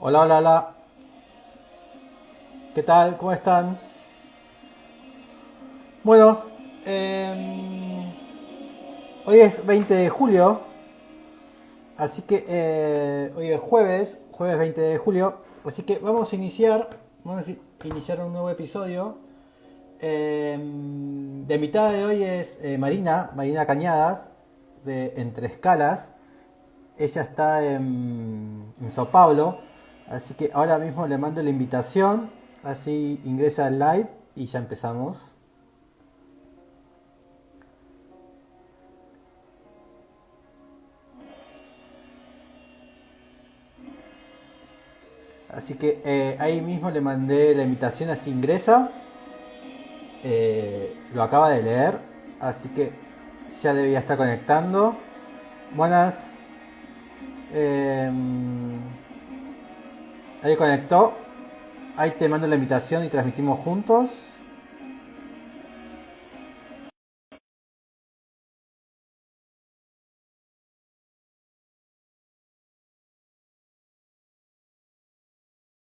Hola, hola, hola. ¿Qué tal? ¿Cómo están? Bueno, em, hoy es 20 de julio, así que hoy es jueves 20 de julio, así que vamos a iniciar un nuevo episodio. De invitada de hoy es Marina Cañadas, de Entre Escalas. Ella está en Sao Paulo, así que ahora mismo le mando la invitación, así ingresa al live y ya empezamos. Así que ahí mismo le mandé la invitación, así ingresa. Lo acaba de leer, así que ya debería estar conectando. Buenas. eh, Ahí conectó. Ahí te mando la invitación y transmitimos juntos.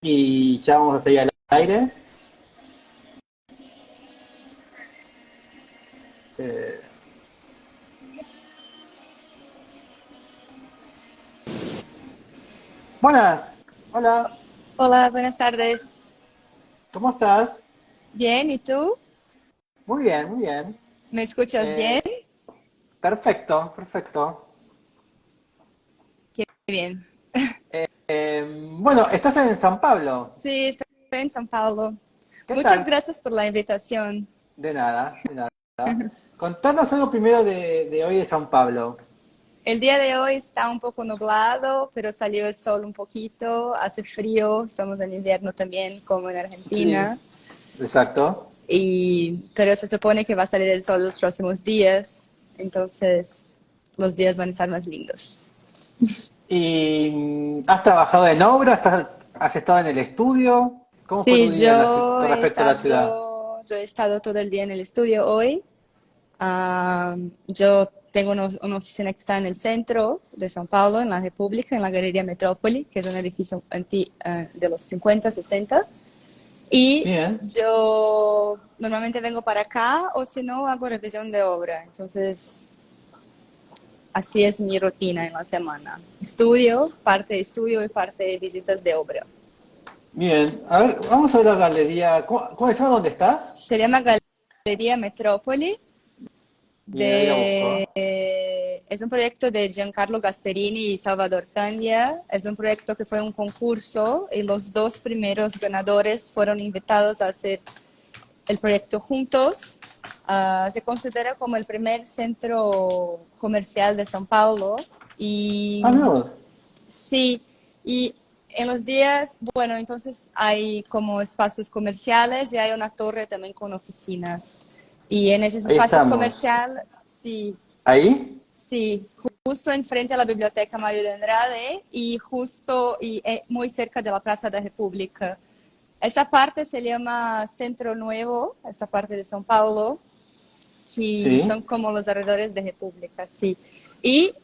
Y ya vamos a seguir al aire. Eh, Buenas. Hola. Hola, buenas tardes. ¿Cómo estás? Bien, ¿y tú? Muy bien, muy bien. ¿Me escuchas bien? Eh, Perfecto, perfecto. Qué bien. Bueno, estás en San Pablo. Sí, estoy en San Paulo. ¿Qué Muchas tal? gracias por la invitación. De nada, de nada. Contanos algo primero de hoy de San Pablo. El día de hoy está un poco nublado, pero salió el sol un poquito, hace frío, estamos en invierno también, como en Sí, Argentina, exacto. pero se supone que va a salir el sol los próximos días, entonces los días van a estar más lindos. ¿Y has trabajado en obra? ¿Has estado en el estudio? ¿Cómo fue tu Sí, día con respecto a la ciudad? yo he estado todo el día en el estudio hoy. Yo tengo una oficina que está en el centro de São Paulo, en la República, en la Galería Metrópoli, que es un edificio de los 50, 60. Y Bien. yo normalmente vengo para acá o si no hago revisión de obra. Entonces, así es mi rutina en la semana. Estudio y parte de visitas de obra. Bien. A ver, vamos a ver la galería. ¿Cómo se llama? ¿Dónde estás? Se llama Galería Metrópoli. Bien, ahí la busco. Es un proyecto de Giancarlo Gasperini y Salvador Candia. Es un proyecto que fue un concurso y los dos primeros ganadores fueron invitados a hacer el proyecto juntos. Se considera como el primer centro comercial de São Paulo Ah, mira y vos. sí, y en los días, bueno, entonces hay como espacios comerciales y hay una torre también con oficinas. Y en esos Ahí espacios estamos. comerciales, sí, ¿Ahí? sí, justo enfrente a la Biblioteca Mario de Andrade y justo y muy cerca de la Plaza de la República. Esta parte se llama Centro Nuevo, esta parte de São Paulo, que Sí. son como los alrededores de República, sí. Y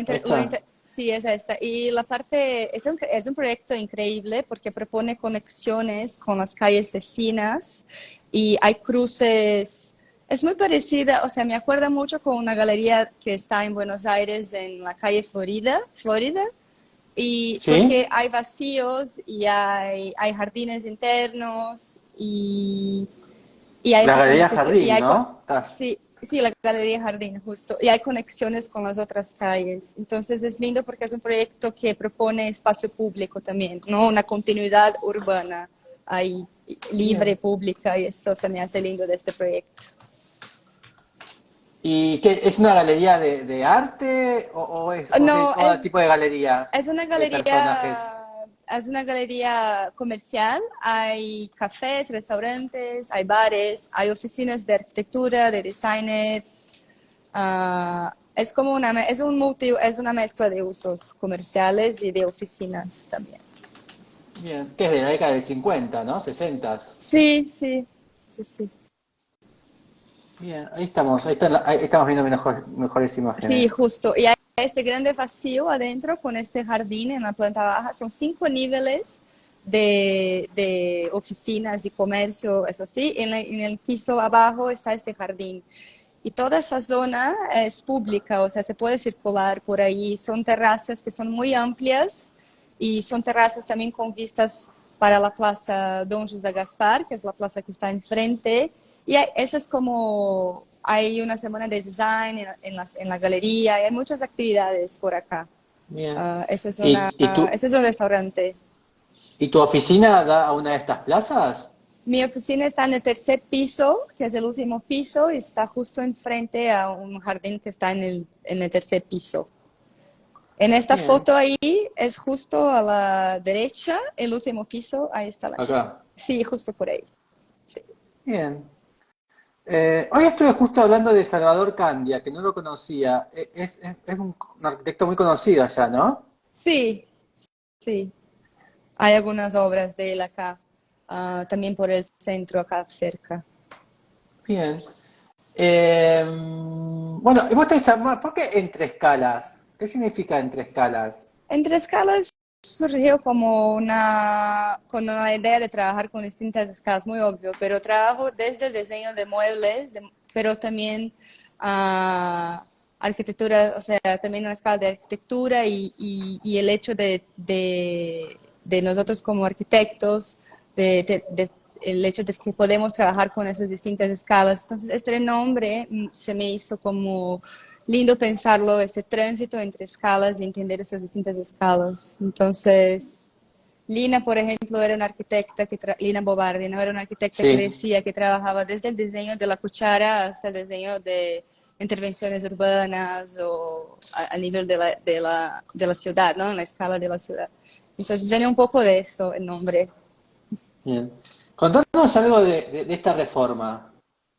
Esta. sí, es esta. Y la parte, es un proyecto increíble porque propone conexiones con las calles vecinas y hay cruces. Es muy parecida, o sea, me acuerda mucho con una galería que está en Buenos Aires, en la calle Florida, y ¿Sí? porque hay vacíos y hay jardines internos y hay La esa Galería conexión, Jardín, ¿no? sí, sí, la Galería Jardín, justo, y hay conexiones con las otras calles. Entonces es lindo porque es un proyecto que propone espacio público también, ¿no? Una continuidad urbana ahí, libre, Bien. pública, y eso se me hace lindo de este proyecto. ¿Y qué? ¿Es una galería de arte o qué No, tipo de galería es una de personajes? es una galería comercial. Hay cafés, restaurantes, hay bares, hay oficinas de arquitectura, de designers. Es como es una mezcla de usos comerciales y de oficinas también. Bien. ¿Qué es de la década del 50, ¿no? 60. Sí, sí, sí, sí. Bien, ahí estamos, ahí estamos viendo mejores Sí, imágenes. justo. Y hay este grande vacío adentro con este jardín en la planta baja. Son 5 niveles de oficinas y comercio, eso sí. En el piso abajo está este jardín. Y toda esa zona es pública, o sea, se puede circular por ahí. Son terrazas que son muy amplias y son terrazas también con vistas para la plaza Don José Gaspar, que es la plaza que está enfrente. Y esa es como, hay una semana de design en la galería, y hay muchas actividades por acá. Bien. Ese es un restaurante. ¿Y tu oficina da a una de estas plazas? Mi oficina está en el tercer piso, que es el último piso, y está justo enfrente a un jardín que está en el tercer piso. En esta Bien, foto ahí es justo a la derecha, el último piso, ahí está la mía. acá. Sí, justo por ahí. Sí. Bien. Hoy estuve justo hablando de Salvador Candia, que no lo conocía. Es un arquitecto muy conocido allá, ¿no? Sí, sí. Hay algunas obras de él acá, también por el centro, acá cerca. Bien. Bueno, y vos te llamás, ¿por qué entre escalas? ¿Qué significa entre escalas? Entre escalas surgió como con una idea de trabajar con distintas escalas, muy obvio, pero trabajo desde el diseño de muebles, pero también arquitectura, o sea, también una escala de arquitectura y el hecho de nosotros como arquitectos, el hecho de que podemos trabajar con esas distintas escalas. Entonces, este nombre se me hizo como lindo pensarlo, este tránsito entre escalas y entender esas distintas escalas. Entonces, Lina, por ejemplo, era una arquitecta, Lina Bobardi, ¿no? Era una arquitecta que Sí, decía que trabajaba desde el diseño de la cuchara hasta el diseño de intervenciones urbanas o a nivel de la ciudad, ¿no? En la escala de la ciudad. Entonces, viene un poco de eso el nombre. bien. Contanos algo de esta reforma,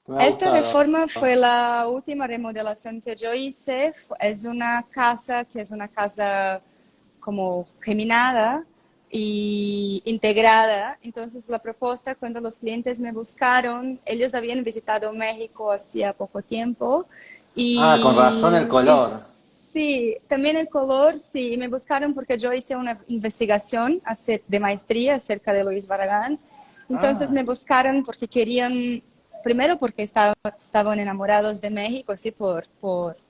que me ha Esta gustado. reforma fue la última remodelación que yo hice. Es una casa que es una casa como geminada y integrada. Entonces la propuesta, cuando los clientes me buscaron, ellos habían visitado México hacía poco tiempo Ah, con razón el y color. sí, también el color, sí, me buscaron porque yo hice una investigación de maestría acerca de Luis Barragán. Entonces Ah, me buscaron porque querían, primero porque estaban enamorados de México, sí, por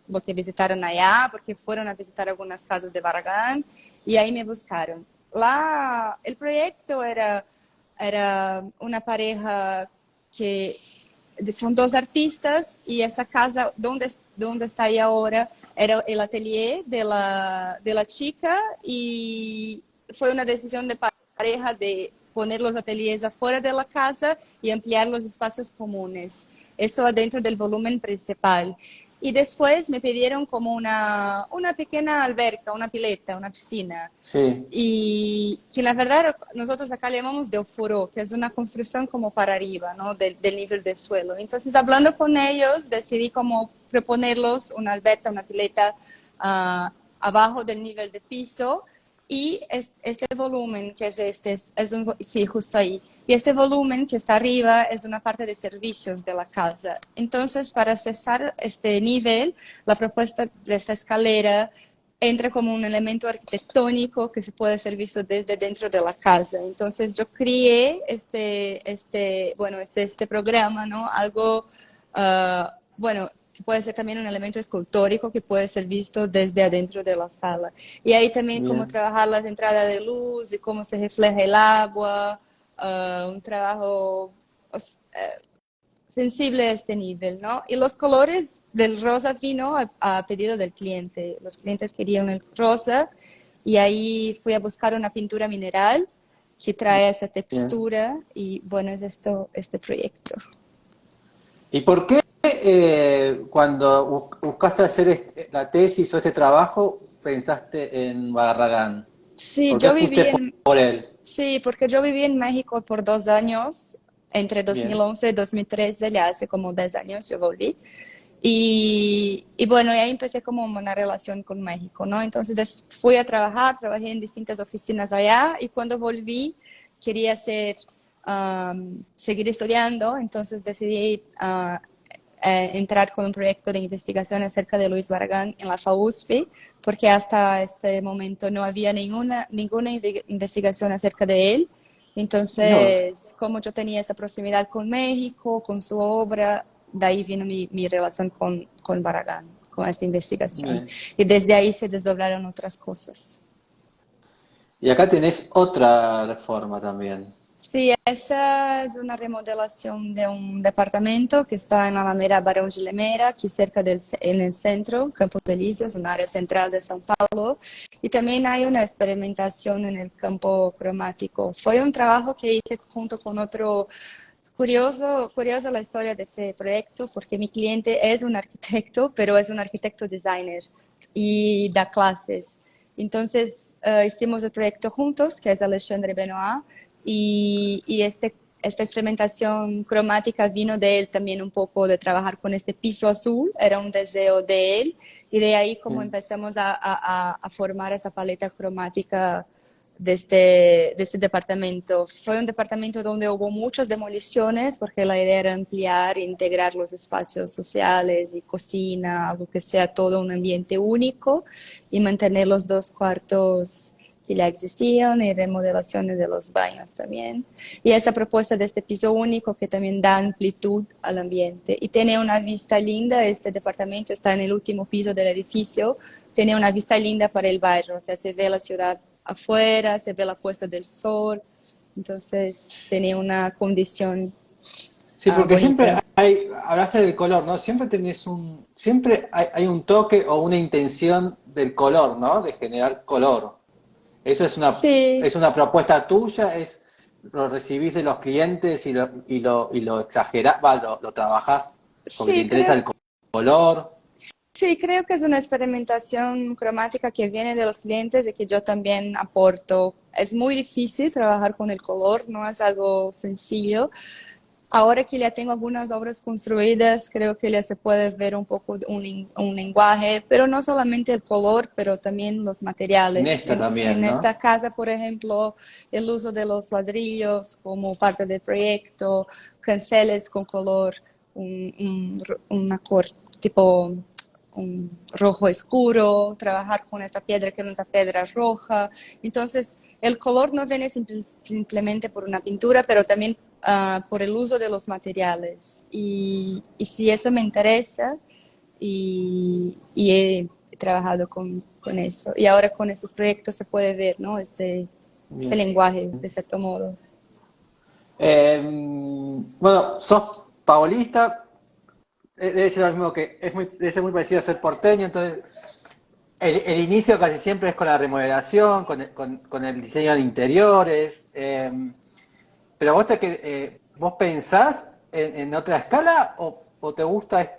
lo que visitaron allá, porque fueron a visitar algunas casas de Barragán y ahí me buscaron. El proyecto era una pareja que son 2 artistas y esa casa donde está ahí ahora era el atelier de la chica y fue una decisión de pareja de poner los ateliers afuera de la casa y ampliar los espacios comunes. Eso adentro del volumen principal. Y después me pidieron como una pequeña alberca, una pileta, una piscina. sí, Y que la verdad nosotros acá le llamamos de ofuró, que es una construcción como para arriba, ¿no? Del nivel del suelo. Entonces, hablando con ellos, decidí como proponerlos una alberca, una pileta abajo del nivel de piso y este volumen que es sí, justo ahí. Y este volumen que está arriba es una parte de servicios de la casa. Entonces, para cesar este nivel, la propuesta de esta escalera entra como un elemento arquitectónico que se puede ser visto desde dentro de la casa. Entonces yo creé este programa, ¿no? Algo, bueno, que puede ser también un elemento escultórico que puede ser visto desde adentro de la sala. Y ahí también cómo bien. trabajar las entradas de luz y cómo se refleja el agua, un trabajo sensible a este nivel, ¿no? Y los colores del rosa vino a pedido del cliente. Los clientes querían el rosa y ahí fui a buscar una pintura mineral que trae esa Bien. textura y bueno, es este proyecto. ¿Y por qué cuando buscaste hacer la tesis o este trabajo pensaste en Barragán? Sí, ¿Por qué yo fuiste viví en, por él? sí, porque yo viví en México por 2 años, entre Bien, 2011 y 2013, ya hace como 10 años yo volví. Y bueno, y ahí empecé como una relación con México, ¿no? Entonces fui a trabajar, trabajé en distintas oficinas allá y cuando volví quería seguir estudiando, entonces decidí entrar con un proyecto de investigación acerca de Luis Barragán en la FAUSP, porque hasta este momento no había ninguna investigación acerca de él. No. Entonces, como yo tenía esa proximidad con México, con su obra, de ahí vino mi relación con Barragán, con esta investigación. Bien. Y desde ahí se desdoblaron otras cosas. Y acá tenés otra reforma también. Sí, esa es una remodelación de un departamento que está en Alameda Barón de Lemera, aquí cerca en el centro, Campo de Elíseos, un área central de São Paulo. Y también hay una experimentación en el campo cromático. Fue un trabajo que hice junto con otro curioso la historia de este proyecto, porque mi cliente es un arquitecto, pero es un arquitecto designer y da clases. Entonces, hicimos el proyecto juntos, que es Alexandre Benoit, esta experimentación cromática vino de él también un poco de trabajar con este piso azul, era un deseo de él, y de ahí como Mm. empezamos a formar esa paleta cromática de este departamento. Fue un departamento donde hubo muchas demoliciones porque la idea era ampliar, integrar los espacios sociales y cocina, algo que sea todo un ambiente único y mantener los dos cuartos que ya existían y remodelaciones de los baños también. Y esta propuesta de este piso único que también da amplitud al ambiente. Y tiene una vista linda, este departamento está en el último piso del edificio, tiene una vista linda para el barrio, o sea, se ve la ciudad afuera, se ve la puesta del sol, entonces tiene una condición Sí, porque siempre bonita. hablaste del color, ¿no? Siempre hay un toque o una intención del color, ¿no? De generar color. Eso Sí, es una propuesta tuya, lo recibís de los clientes y lo exagerás, lo trabajás porque te sí, interesa el color. sí, creo que es una experimentación cromática que viene de los clientes y que yo también aporto. Es muy difícil trabajar con el color, no es algo sencillo. Ahora que ya tengo algunas obras construidas, creo que ya se puede ver un poco un lenguaje, pero no solamente el color, pero también los En materiales. esta En también, esta ¿no? casa, por ejemplo, el uso de los ladrillos como parte del proyecto, canceles con color, una tipo un rojo oscuro, trabajar con esta piedra que no es una piedra roja. Entonces, el color no viene simplemente por una pintura, pero también por el uso de los materiales. Y si eso me interesa, y he trabajado con eso. Y ahora con estos proyectos se puede ver, ¿no? Este Bien. lenguaje, de cierto modo. Bueno, sos paulista, debe ser lo mismo que, debe ser muy parecido a ser porteño, entonces el inicio casi siempre es con la remodelación, con el diseño de interiores, pero vos pensás en otra escala o te gusta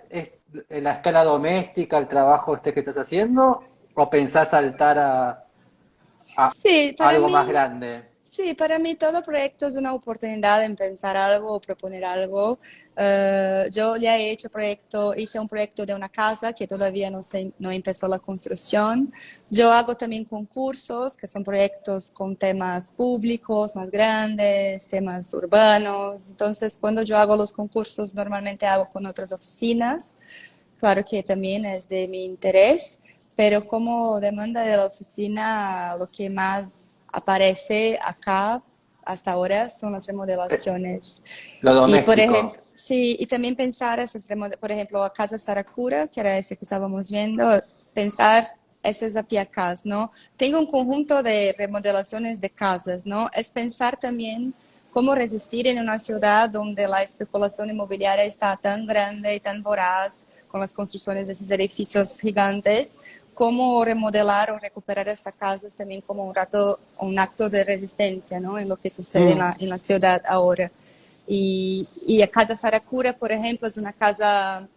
la escala doméstica, el trabajo que estás haciendo, o pensás saltar a Sí, algo más grande. sí, para mí todo proyecto es una oportunidad en pensar algo o proponer algo. Yo ya he hecho hice un proyecto de una casa que todavía no empezó la construcción. Yo hago también concursos, que son proyectos con temas públicos más grandes, temas urbanos. Entonces, cuando yo hago los concursos, normalmente hago con otras oficinas. Claro que también es de mi interés, pero como demanda de la oficina, lo que más aparece acá hasta ahora son las remodelaciones. Lo Y por doméstico. ejemplo, sí, y también pensar por ejemplo, a Casa Saracura, que era ese que estábamos viendo, pensar esas apiacás, ¿no? Tengo un conjunto de remodelaciones de casas, ¿no? Es pensar también cómo resistir en una ciudad donde la especulación inmobiliaria está tan grande y tan voraz con las construcciones de esos edificios gigantes, cómo remodelar o recuperar estas casas también como un acto de resistencia, ¿no? En lo que sucede Mm. en la ciudad ahora. Y a Casa Saracura, por ejemplo, es una casa,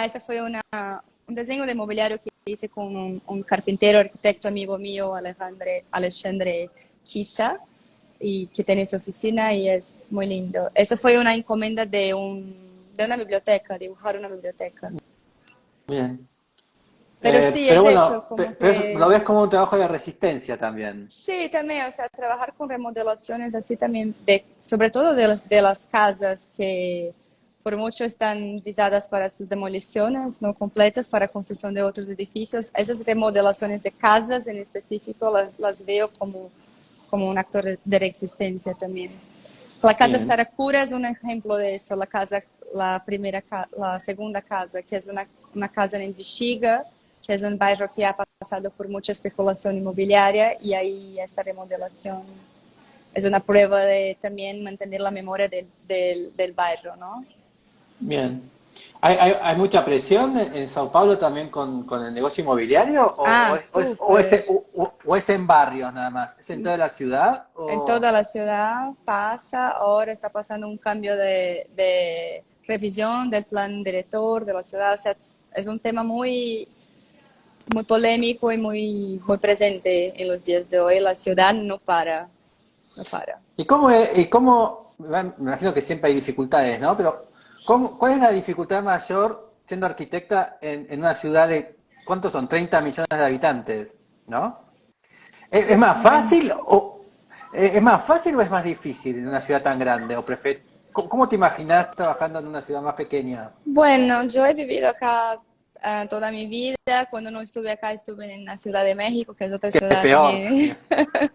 esa fue un diseño de mobiliario que hice con un carpintero, arquitecto amigo mío, Alexandre Kisa, y que tiene su oficina y es muy lindo. Eso fue una encomienda de una biblioteca, dibujar una biblioteca. Bien. Pero sí, Pero es bueno, eso, como pero eso lo que ves como un trabajo de resistencia también. sí, también, o sea, trabajar con remodelaciones así también, sobre todo de las casas que por mucho están visadas para sus demoliciones no completas, para construcción de otros edificios. Esas remodelaciones de casas en específico las veo como un acto de resistencia también. La casa Bien, Saracura es un ejemplo de eso, la segunda casa, que es una casa en Bexiga, que es un barrio que ha pasado por mucha especulación inmobiliaria y ahí esta remodelación es una prueba de también mantener la memoria del barrio, ¿no? bien. ¿Hay mucha presión en Sao Paulo también con el negocio inmobiliario Ah, súper. o es en barrios nada más? ¿Es en toda la ciudad En o...? toda la ciudad pasa, ahora está pasando un cambio de revisión del plan director de la ciudad. O sea, es un tema muy polémico y muy presente en los días de hoy. La ciudad no para, no para. Me imagino que siempre hay dificultades, ¿no? Pero ¿cuál es la dificultad mayor siendo arquitecta en una ciudad de, ¿cuántos son? 30 millones de habitantes, ¿no? ¿Es Sí, más son grandes. fácil es más fácil o es más difícil en una ciudad tan grande? ¿Cómo te imaginas trabajando en una ciudad más pequeña? Bueno, yo he vivido acá toda mi vida. Cuando no estuve acá, estuve en la Ciudad de México, que es otra Que es ciudad peor también. todavía.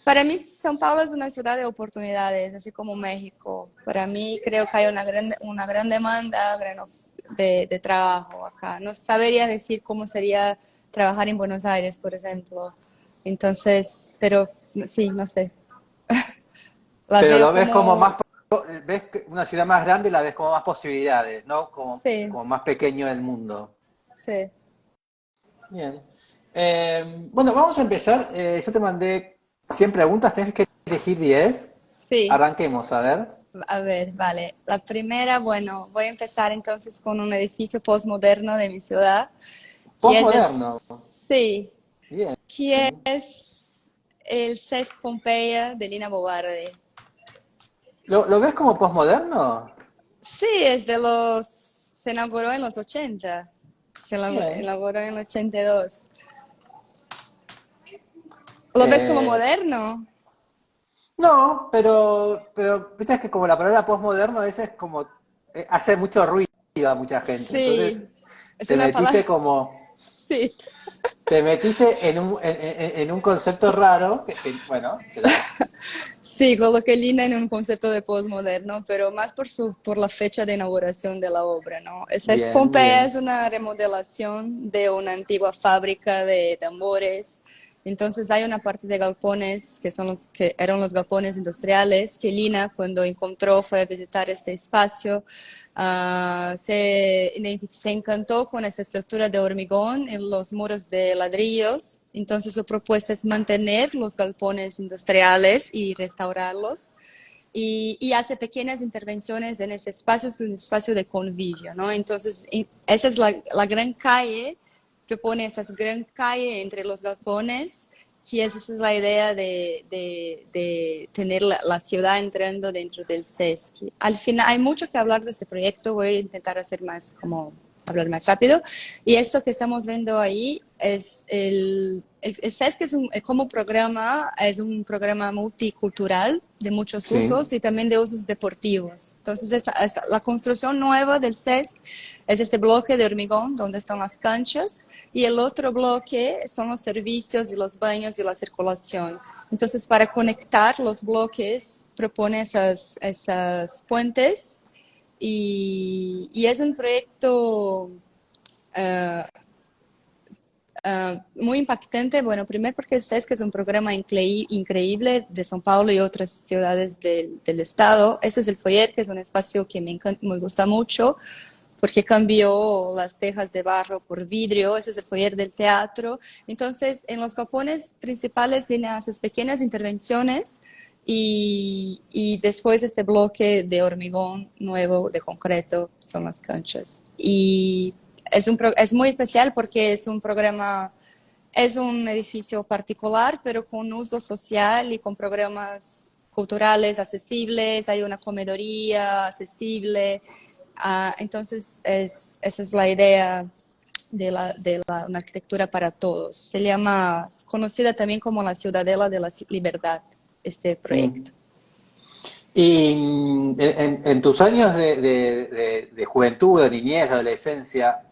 Para mí, São Paulo es una ciudad de oportunidades, así como México. Para mí, creo que hay una gran demanda de trabajo acá. No sabería decir cómo sería trabajar en Buenos Aires, por ejemplo. Entonces, pero sí, no sé. La Pero veo lo ves como como, más, ves que una ciudad más grande la ves como más posibilidades, ¿no? sí, Como más pequeño el mundo. sí, Bien. Bueno, vamos a empezar. Yo te mandé 100 preguntas, tenés que elegir 10. sí. Arranquemos, a ver. A ver, vale. La primera, bueno, voy a empezar entonces con un edificio postmoderno de mi ciudad, que es Postmoderno. sí, Bien. que es el Sesc Pompeia de Lina Bobardi. ¿Lo ves como postmoderno? Sí, se inauguró en los 80, Bien. inauguró en el 82. ¿Lo ves como Eh, moderno? no, pero viste que como la palabra postmoderno a veces como hace mucho ruido a mucha gente. Entonces Sí, es te una palabra, metiste como, sí. te metiste en un concepto raro, bueno, pero Sí, coloqué Lina en un concepto de postmoderno, pero más por la fecha de inauguración de la obra, ¿no? Esa es, bien, muy Pompeya es bien. una remodelación de una antigua fábrica de tambores. Entonces hay una parte de galpones que son los que eran los galpones industriales que Lina cuando encontró fue a visitar este espacio. Se encantó con esa estructura de hormigón en los muros de ladrillos. Entonces su propuesta es mantener los galpones industriales y restaurarlos. Y hace pequeñas intervenciones en ese espacio, es un espacio de convivio, ¿no? Entonces, esa es la gran calle, propone esa gran calle entre los galpones, que esa es la idea de tener la ciudad entrando dentro del SESC. Al final, hay mucho que hablar de ese proyecto, voy a intentar hacer más como hablar más rápido. Y esto que estamos viendo ahí es el SESC como programa, es un programa multicultural de muchos Sí. usos y también de usos deportivos. Entonces, la construcción nueva del SESC es este bloque de hormigón donde están las canchas y el otro bloque son los servicios y los baños y la circulación. Entonces, para conectar los bloques, propone esas puentes y es un proyecto uh, muy impactante. Bueno, primero porque sabes que es un programa increíble de São Paulo y otras ciudades del estado. Ese es el foyer, que es un espacio que me gusta mucho porque cambió las tejas de barro por vidrio. Ese es el foyer del teatro. Entonces, en los capones principales tiene esas pequeñas intervenciones y después este bloque de hormigón nuevo de concreto son las canchas. Y es muy especial porque es un programa, es un edificio particular, pero con uso social y con programas culturales accesibles, hay una comedoría accesible. Entonces, esa es la idea una arquitectura para todos. Se llama, es conocida también como la Ciudadela de la Libertad, este Mm. proyecto. Y en tus años de juventud, de niñez, de adolescencia,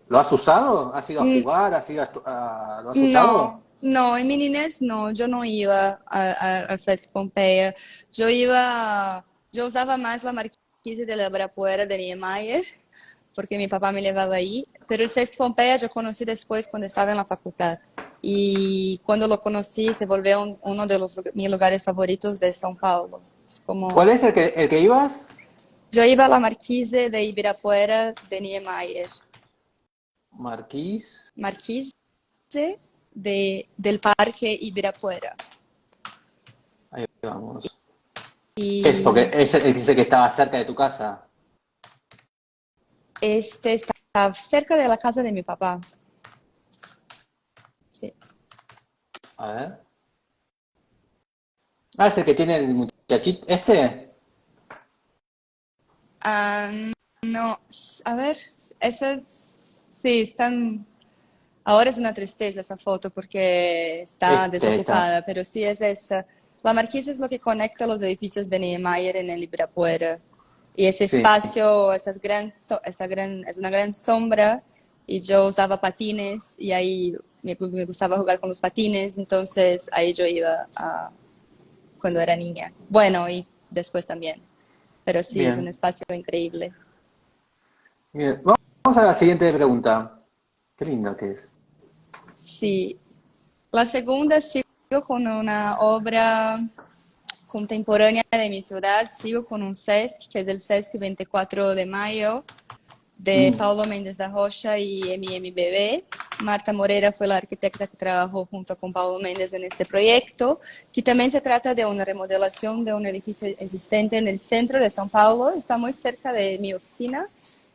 ¿lo has usado? ¿Has ido a Mm, jugar? ¿Lo has usado? No, no, en mi niñez no, yo no iba al Sesc Pompeia. Yo usaba más la Marquise de la Ibirapuera de Niemeyer, porque mi papá me llevaba ahí, pero el Sesc Pompeia yo conocí después cuando estaba en la facultad. Y cuando lo conocí se volvió uno de mis lugares favoritos de São Paulo. Es como, ¿Cuál es el que ibas? yo iba a la Marquise de Ibirapuera de Niemeyer. Marquís. Marquise del Parque Ibirapuera. Ahí vamos. ¿Qué es? Porque Y es el que dice que estaba cerca de tu casa. este está cerca de la casa de mi papá. Sí. A ver. Ah, es el que tiene el muchachito. ¿Este? Ah, no, a ver, esas sí están. Ahora es una tristeza esa foto porque está Este, ahí está. desocupada, pero sí es esa. La marquisa es lo que conecta los edificios de Niemeyer en el Ibirapuera. Y ese Sí. espacio, es una gran sombra. Y yo usaba patines y ahí me gustaba jugar con los patines. Entonces ahí yo iba cuando era niña. Bueno, y después también. Pero sí, es un Bien. espacio increíble. Bien. Vamos a la siguiente pregunta. Qué linda que es. Sí. La segunda sigo con una obra contemporánea de mi ciudad, sigo con un SESC, que es el SESC 24 de Mayo, de Mm. Paulo Méndez da Rocha y MMBB. Marta Moreira fue la arquitecta que trabajó junto con Paulo Méndez en este proyecto, que también se trata de una remodelación de un edificio existente en el centro de São Paulo, está muy cerca de mi oficina.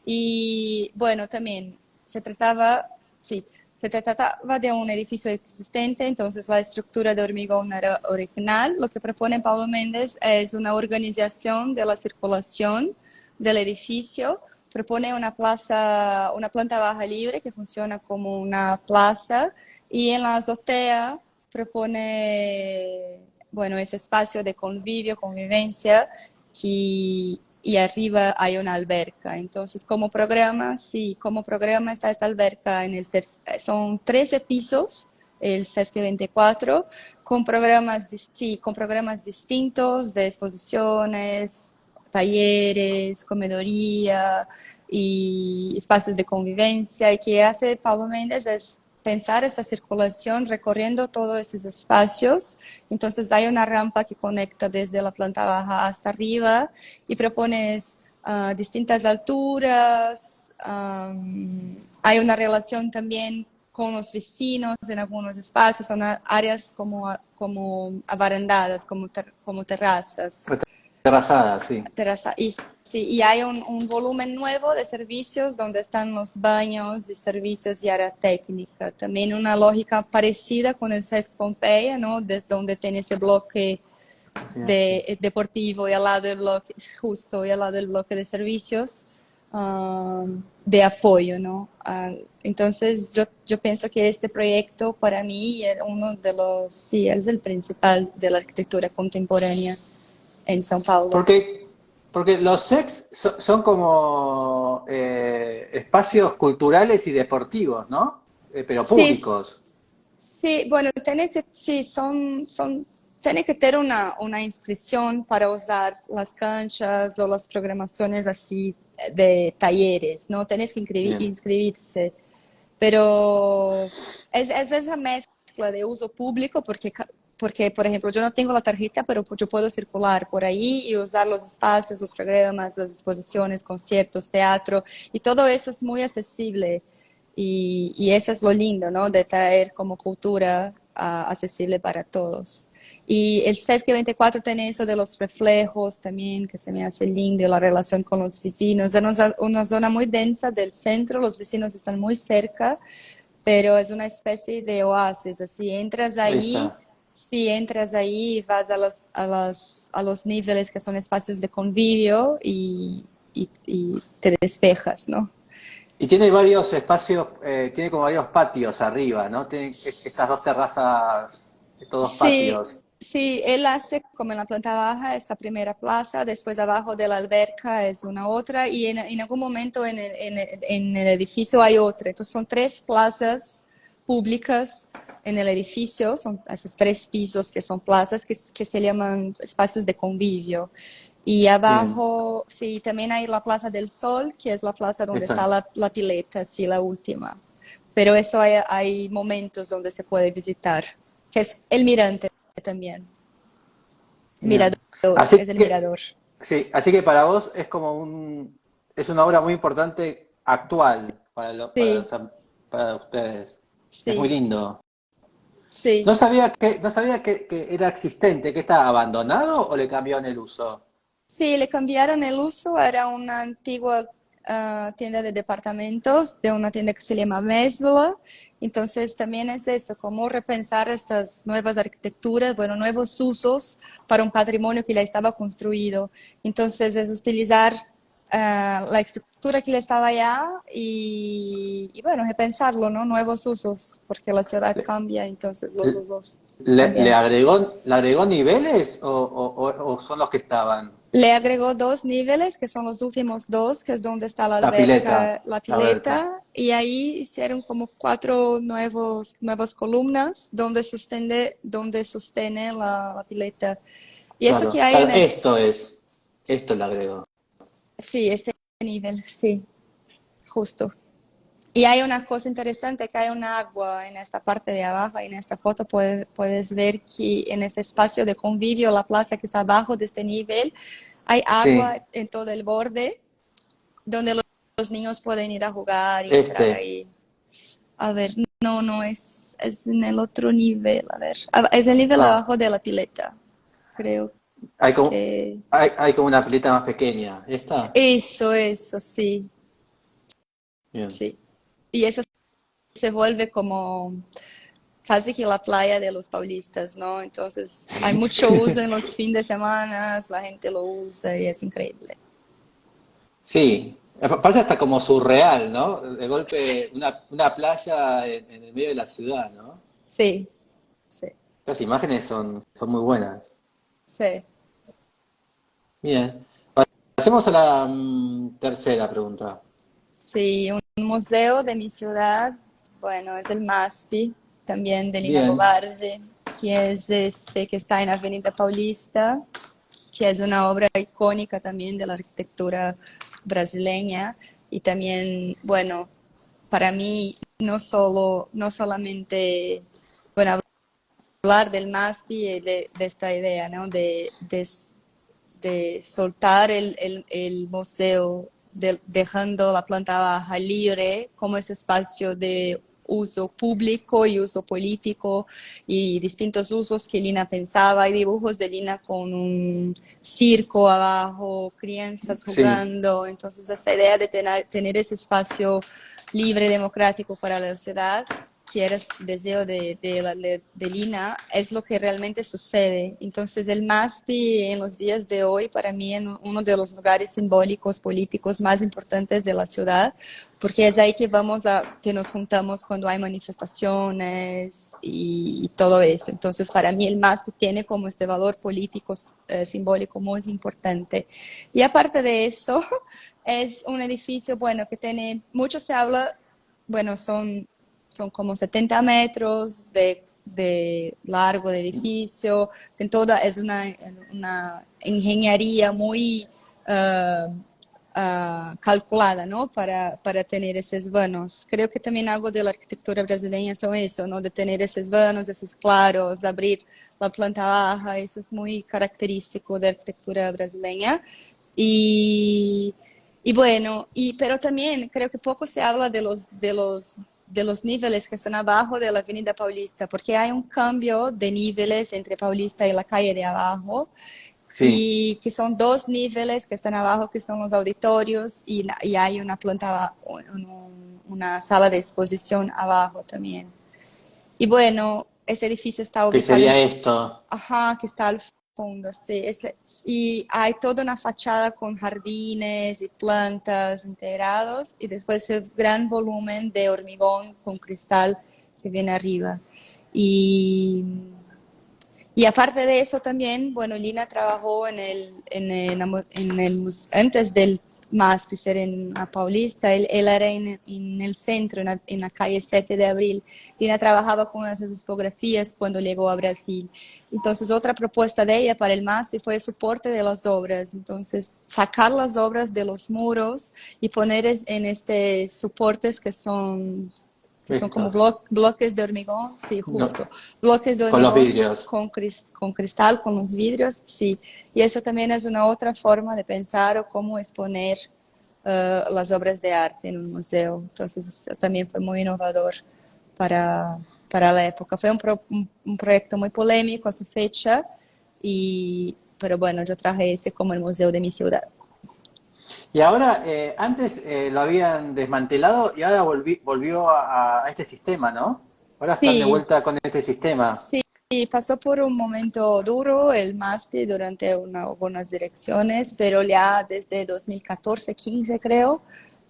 Y bueno, también se trataba, sí, se trataba de un edificio existente, entonces la estructura de hormigón era original. Lo que propone Paulo Méndez es una organización de la circulación del edificio. Propone una planta baja libre que funciona como una plaza y en la azotea propone, bueno, ese espacio de convivio, convivencia y arriba hay una alberca. Entonces, como programa, sí, como programa está esta alberca son 13 pisos, el SESC 24, con sí, con programas distintos de exposiciones, talleres, comedoría y espacios de convivencia. Y que hace Pablo Méndez es pensar esta circulación recorriendo todos esos espacios. Entonces hay una rampa que conecta desde la planta baja hasta arriba y propones distintas alturas. Hay una relación también con los vecinos en algunos espacios, son áreas como abarandadas, como terrazas. Terrazada, sí. Y, sí, y hay un volumen nuevo de servicios donde están los baños y servicios y área técnica. También una lógica parecida con el SESC Pompeia, ¿no? Desde donde tiene ese bloque Sí, sí. deportivo y al lado del bloque, justo, y al lado del bloque de servicios de apoyo, ¿no? Entonces yo pienso que este proyecto para mí es uno de los, sí, es el principal de la arquitectura contemporánea en São Paulo. Porque, porque los sex son como espacios culturales y deportivos, ¿no? Pero Sí, públicos. sí, bueno, sí, tiene que tener una inscripción para usar las canchas o las programaciones así de talleres, ¿no? Tienes que Bien. inscribirse, pero es esa mezcla de uso público porque, por ejemplo, yo no tengo la tarjeta, pero yo puedo circular por ahí y usar los espacios, los programas, las exposiciones, conciertos, teatro, y todo eso es muy accesible. Y eso es lo lindo, ¿no? De traer como cultura accesible para todos. Y el SESC 24 tiene eso de los reflejos también, que se me hace lindo, y la relación con los vecinos. Es una zona muy densa del centro, los vecinos están muy cerca, pero es una especie de oasis. Así entras Ahí ahí, está. si entras ahí, vas a los niveles que son espacios de convivio y te despejas, ¿no? Y tiene varios espacios, tiene como varios patios arriba, ¿no? Tiene estas dos terrazas, estos dos Sí, patios. Sí, él hace como en la planta baja esta primera plaza, después abajo de la alberca es una otra y en algún momento en el edificio hay otra. Entonces son tres plazas públicas en el edificio, son esos tres pisos que son plazas que se llaman espacios de convivio. Y Bien, abajo, sí, también hay la Plaza del Sol, que es la plaza donde está esa. la pileta, sí, la última. Pero eso hay momentos donde se puede visitar, que es el Mirante también. Bien. Mirador, Así es el que, mirador. sí, así que para vos es como es una obra muy importante actual Sí, para ustedes. Es muy sí, lindo. sí. No sabía que era existente, que está abandonado o le cambiaron el uso. Sí, le cambiaron el uso, era una antigua tienda de departamentos, de una tienda que se llama Mesbla. Entonces también es eso, cómo repensar estas nuevas arquitecturas, bueno, nuevos usos para un patrimonio que ya estaba construido. Entonces es utilizar la estructura que ya estaba allá y bueno, repensarlo, ¿no? Nuevos usos, porque la ciudad ¿Le, cambia, entonces los usos le también. le agregó niveles o son los que estaban? Le agregó dos niveles, que son los últimos dos, que es donde está la La pileta, alberca, la la alberca. pileta, y ahí hicieron como cuatro nuevas columnas donde sostiene la pileta. Y eso que Claro, hay claro, en es, esto le agregó. sí, este nivel, sí, justo. Y hay una cosa interesante, que hay un agua en esta parte de abajo, y en esta foto puedes ver que en ese espacio de convivio, la plaza que está abajo de este nivel, hay agua Sí, en todo el borde donde los niños pueden ir a jugar y entrar este. ahí. A ver, no, es en el otro nivel, a ver. Es el nivel Ah, abajo de la pileta, creo hay como, que... hay como una pileta más pequeña. ¿Esta? Eso, sí, Bien. sí. Y eso se vuelve como casi que la playa de los paulistas, ¿no? Entonces hay mucho uso en los fines de semana, la gente lo usa y es increíble. Sí, aparte hasta como surreal, ¿no? De golpe, una playa en el medio de la ciudad, ¿no? Sí, sí, Las imágenes son muy buenas. sí. Bien. Pasemos a la tercera pregunta. Sí, un museo de mi ciudad, bueno, es el MASPI, también de Lina Bien. Bobardi, que es este que está en Avenida Paulista, que es una obra icónica también de la arquitectura brasileña y también, bueno, para mí no solamente, bueno, hablar del MASPI y de esta idea, ¿no? De soltar el museo, dejando la planta baja libre como ese espacio de uso público y uso político y distintos usos que Lina pensaba. Hay dibujos de Lina con un circo abajo, crianzas Sí, jugando. Entonces, esta idea de tener ese espacio libre, democrático para la sociedad que era deseo de Lina, es lo que realmente sucede. Entonces, el MASPI en los días de hoy, para mí, es uno de los lugares simbólicos, políticos más importantes de la ciudad, porque es ahí que que nos juntamos cuando hay manifestaciones y todo eso. Entonces, para mí, el MASPI tiene como este valor político, simbólico muy importante. Y aparte de eso, es un edificio, bueno, que tiene, mucho se habla, bueno, son como 70 metros de largo de edificio, en toda, es una ingeniería muy calculada, ¿no? Para tener esos vanos. Creo que también algo de la arquitectura brasileña son eso, ¿no? De tener esos vanos, esos claros, abrir la planta baja, eso es muy característico de la arquitectura brasileña. Y, y bueno, pero también creo que poco se habla de los niveles que están abajo de la Avenida Paulista, porque hay un cambio de niveles entre Paulista y la calle de abajo, sí. y que son dos niveles que están abajo, que son los auditorios, y hay una planta, una sala de exposición abajo también. Y bueno, ese edificio está ¿Qué ubicado sería esto? ajá, que está al fondo, sí. Y hay toda una fachada con jardines y plantas integrados y después el gran volumen de hormigón con cristal que viene arriba. Y, Y aparte de eso también, bueno, Lina trabajó antes del MASP, ser en la Paulista, él era en el centro, en la calle 7 de Abril. Lina trabajaba con esas discografías cuando llegó a Brasil. Entonces, otra propuesta de ella para el MASP fue el soporte de las obras. Entonces, sacar las obras de los muros y poner en estos soportes que son como Estos, bloques de hormigón, sí, no, justo, bloques de con los hormigón vidrios. con cristal, con los vidrios, sí. Y eso también es una otra forma de pensar o cómo exponer las obras de arte en un museo. Entonces, eso también fue muy innovador para, para la época. Fue un proyecto muy polémico a su fecha, pero bueno, yo traje ese como el museo de mi ciudad. Y ahora, antes lo habían desmantelado y ahora volvió a este sistema, ¿no? Ahora están de Sí, vuelta con este sistema. sí, pasó por un momento duro el MASPI durante algunas direcciones, pero ya desde 2014-15 creo,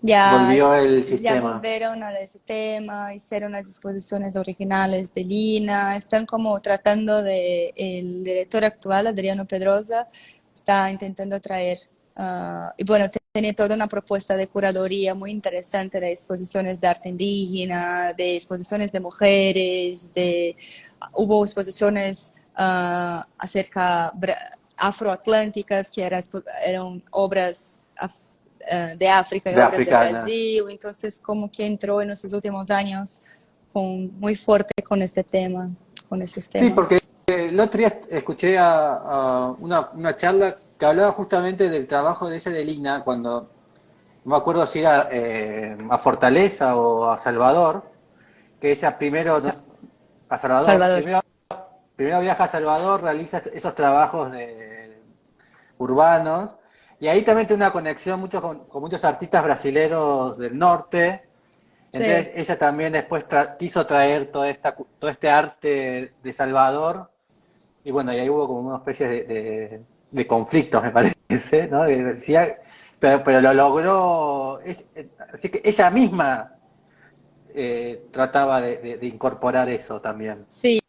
Volvió el ya sistema. volvieron a ese tema, hicieron las exposiciones originales de Lina, están como tratando el director actual, Adriano Pedrosa, está intentando traer, y bueno, tiene toda una propuesta de curaduría muy interesante de exposiciones de arte indígena, de exposiciones de mujeres, hubo exposiciones afroatlánticas, que eran obras de África y De obras de africana. Brasil, entonces como que entró en estos últimos años muy fuerte con este tema, con esos Sí, porque temas. el otro día escuché a una charla que hablaba justamente del trabajo de ella de Lina, cuando no me acuerdo si era a Fortaleza o a Salvador, que ella primero, Sa- a Salvador, Salvador. primero viaja a Salvador, realiza esos trabajos urbanos, y ahí también tiene una conexión mucho con muchos artistas brasileños del norte. Entonces Sí, ella también después quiso traer todo este arte de Salvador, y bueno, y ahí hubo como una especie de conflictos, me parece, ¿no? Pero lo logró, así que ella misma trataba de incorporar eso también. sí,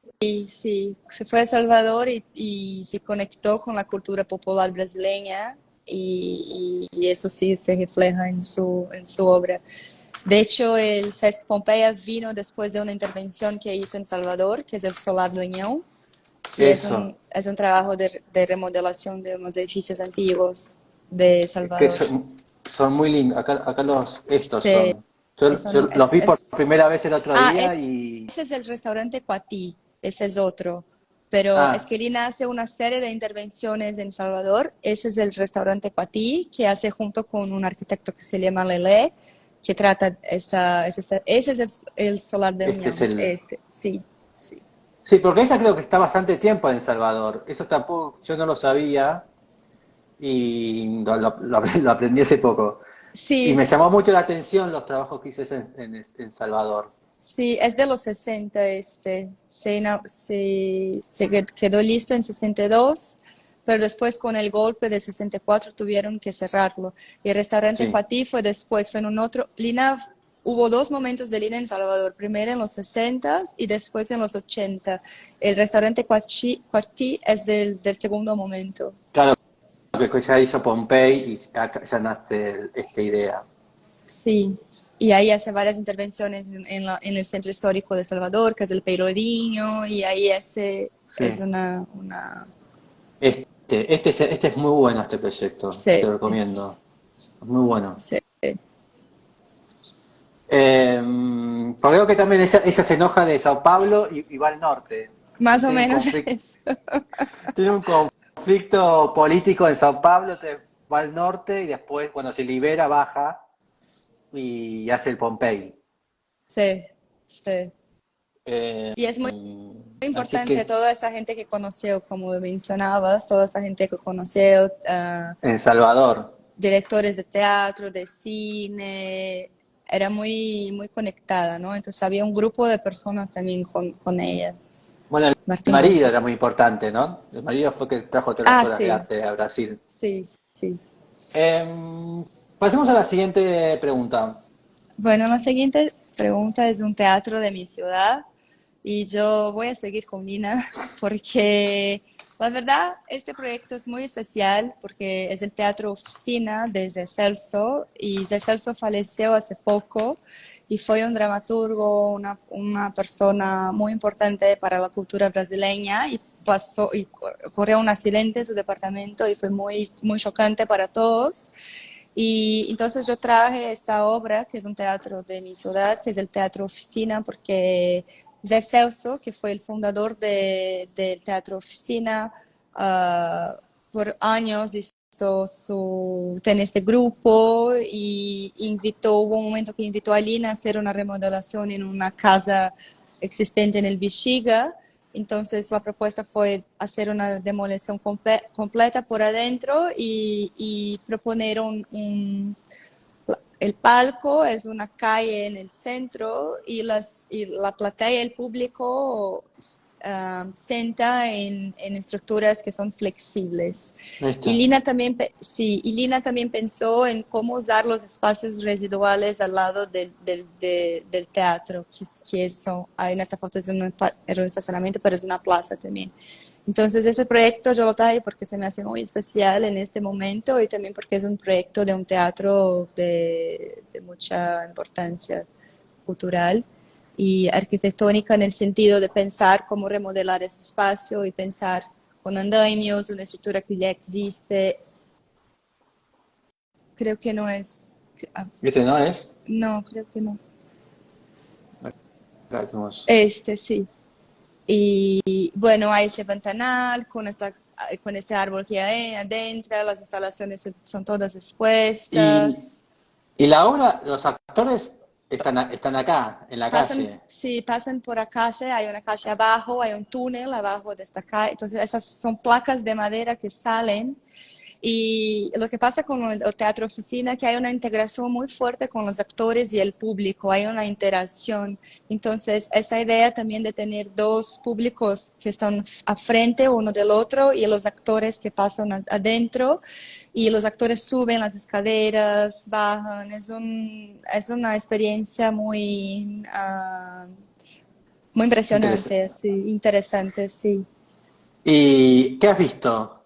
sí. Se fue a Salvador y se conectó con la cultura popular brasileña y eso sí se refleja en su obra. De hecho, el Sesc Pompeia vino después de una intervención que hizo en Salvador, que es el Solar do União, que Eso, es un trabajo de remodelación de unos edificios antiguos de que Salvador. son muy lindos. Acá estos Sí, son. Yo los vi por primera vez el otro ah, día y. ese es el restaurante Cuatí, ese es otro. Pero es Ah, que Lina hace una serie de intervenciones en Salvador. Ese es el restaurante Cuatí, que hace junto con un arquitecto que se llama Lele, que trata ese es el Solar de este es Unión. el. Este, sí, sí. Sí, porque ella creo que está bastante tiempo en El Salvador. Eso tampoco, yo no lo sabía y lo aprendí hace poco. Y me Sí, llamó mucho la atención los trabajos que hizo ella en Salvador. sí, es de los 60 se quedó listo en 62, pero después con el golpe de 64 tuvieron que cerrarlo. Y el restaurante Sí. Cuatí fue después, fue en un otro. Lina, hubo dos momentos de Lina en Salvador, primero en los 60 y después en los 80. El restaurante Cuatí es del segundo momento. Claro que ella hizo Pompey y acá ya nace esta idea. Sí, y ahí hace varias intervenciones en el centro histórico de Salvador, que es el Pelourinho, y ahí ese es Sí. Este es muy bueno este proyecto, te sí, lo recomiendo. Es muy bueno. sí, Porque veo que también ella se enoja de Sao Paulo y va al norte. más o Tiene un menos conflicto, eso. tiene un conflicto político en Sao Paulo, entonces va al norte y después cuando se libera baja y hace el Pompey. Sí, sí. Eh, Y es muy Así importante que toda esa gente que conoció, como mencionabas, toda esa gente que conoció, en Salvador. directores de teatro, de cine, era muy conectada, ¿no? Entonces había un grupo de personas también con ella, Bueno, el Martín marido González. era muy importante, ¿no? El marido fue que trajo todas las Ah, obras de sí, arte a Brasil. sí, sí. Pasemos a la siguiente pregunta. Bueno, la siguiente pregunta es de un teatro de mi ciudad, y yo voy a seguir con Lina porque la verdad este proyecto es muy especial porque es el Teatro Oficina de Zé Celso y Zé Celso falleció hace poco y fue un dramaturgo, una persona muy importante para la cultura brasileña y pasó y ocurrió un accidente en su departamento y fue muy chocante para todos. Y entonces yo traje esta obra, que es un teatro de mi ciudad, que es el Teatro Oficina, porque Zé Celso, que fue el fundador del Teatro Oficina, por años tiene este grupo y hubo un momento que invitó a Lina a hacer una remodelación en una casa existente en el Bexiga. Entonces la propuesta fue hacer una demolición completa por adentro y proponer el palco es una calle en el centro y la platea, el público, senta en estructuras que son flexibles. Y ¿Viste? Lina también, sí, y Lina también pensó en cómo usar los espacios residuales al lado del teatro, en esta foto era un estacionamiento, pero es una plaza también. Entonces ese proyecto yo lo traje porque se me hace muy especial en este momento y también porque es un proyecto de un teatro de mucha importancia cultural y arquitectónica en el sentido de pensar cómo remodelar ese espacio y pensar con andamios, una estructura que ya existe. Creo que no es... ¿Viste, no es? no, creo que no. Acá tenemos. Este sí. Y bueno, hay este ventanal con este árbol que hay adentro, las instalaciones son todas Y, expuestas. y la obra, los actores están acá, en la Pasan, calle. sí, pasan por la calle, hay una calle abajo, hay un túnel abajo de esta calle. Entonces, esas son placas de madera que salen. Y lo que pasa con el teatro oficina es que hay una integración muy fuerte con los actores y el público, hay una interacción. Entonces, esa idea también de tener dos públicos que están a frente uno del otro y los actores que pasan adentro y los actores suben las escaleras, bajan, es una experiencia muy Interesante. impresionante, sí, interesante, sí. ¿Y qué has visto?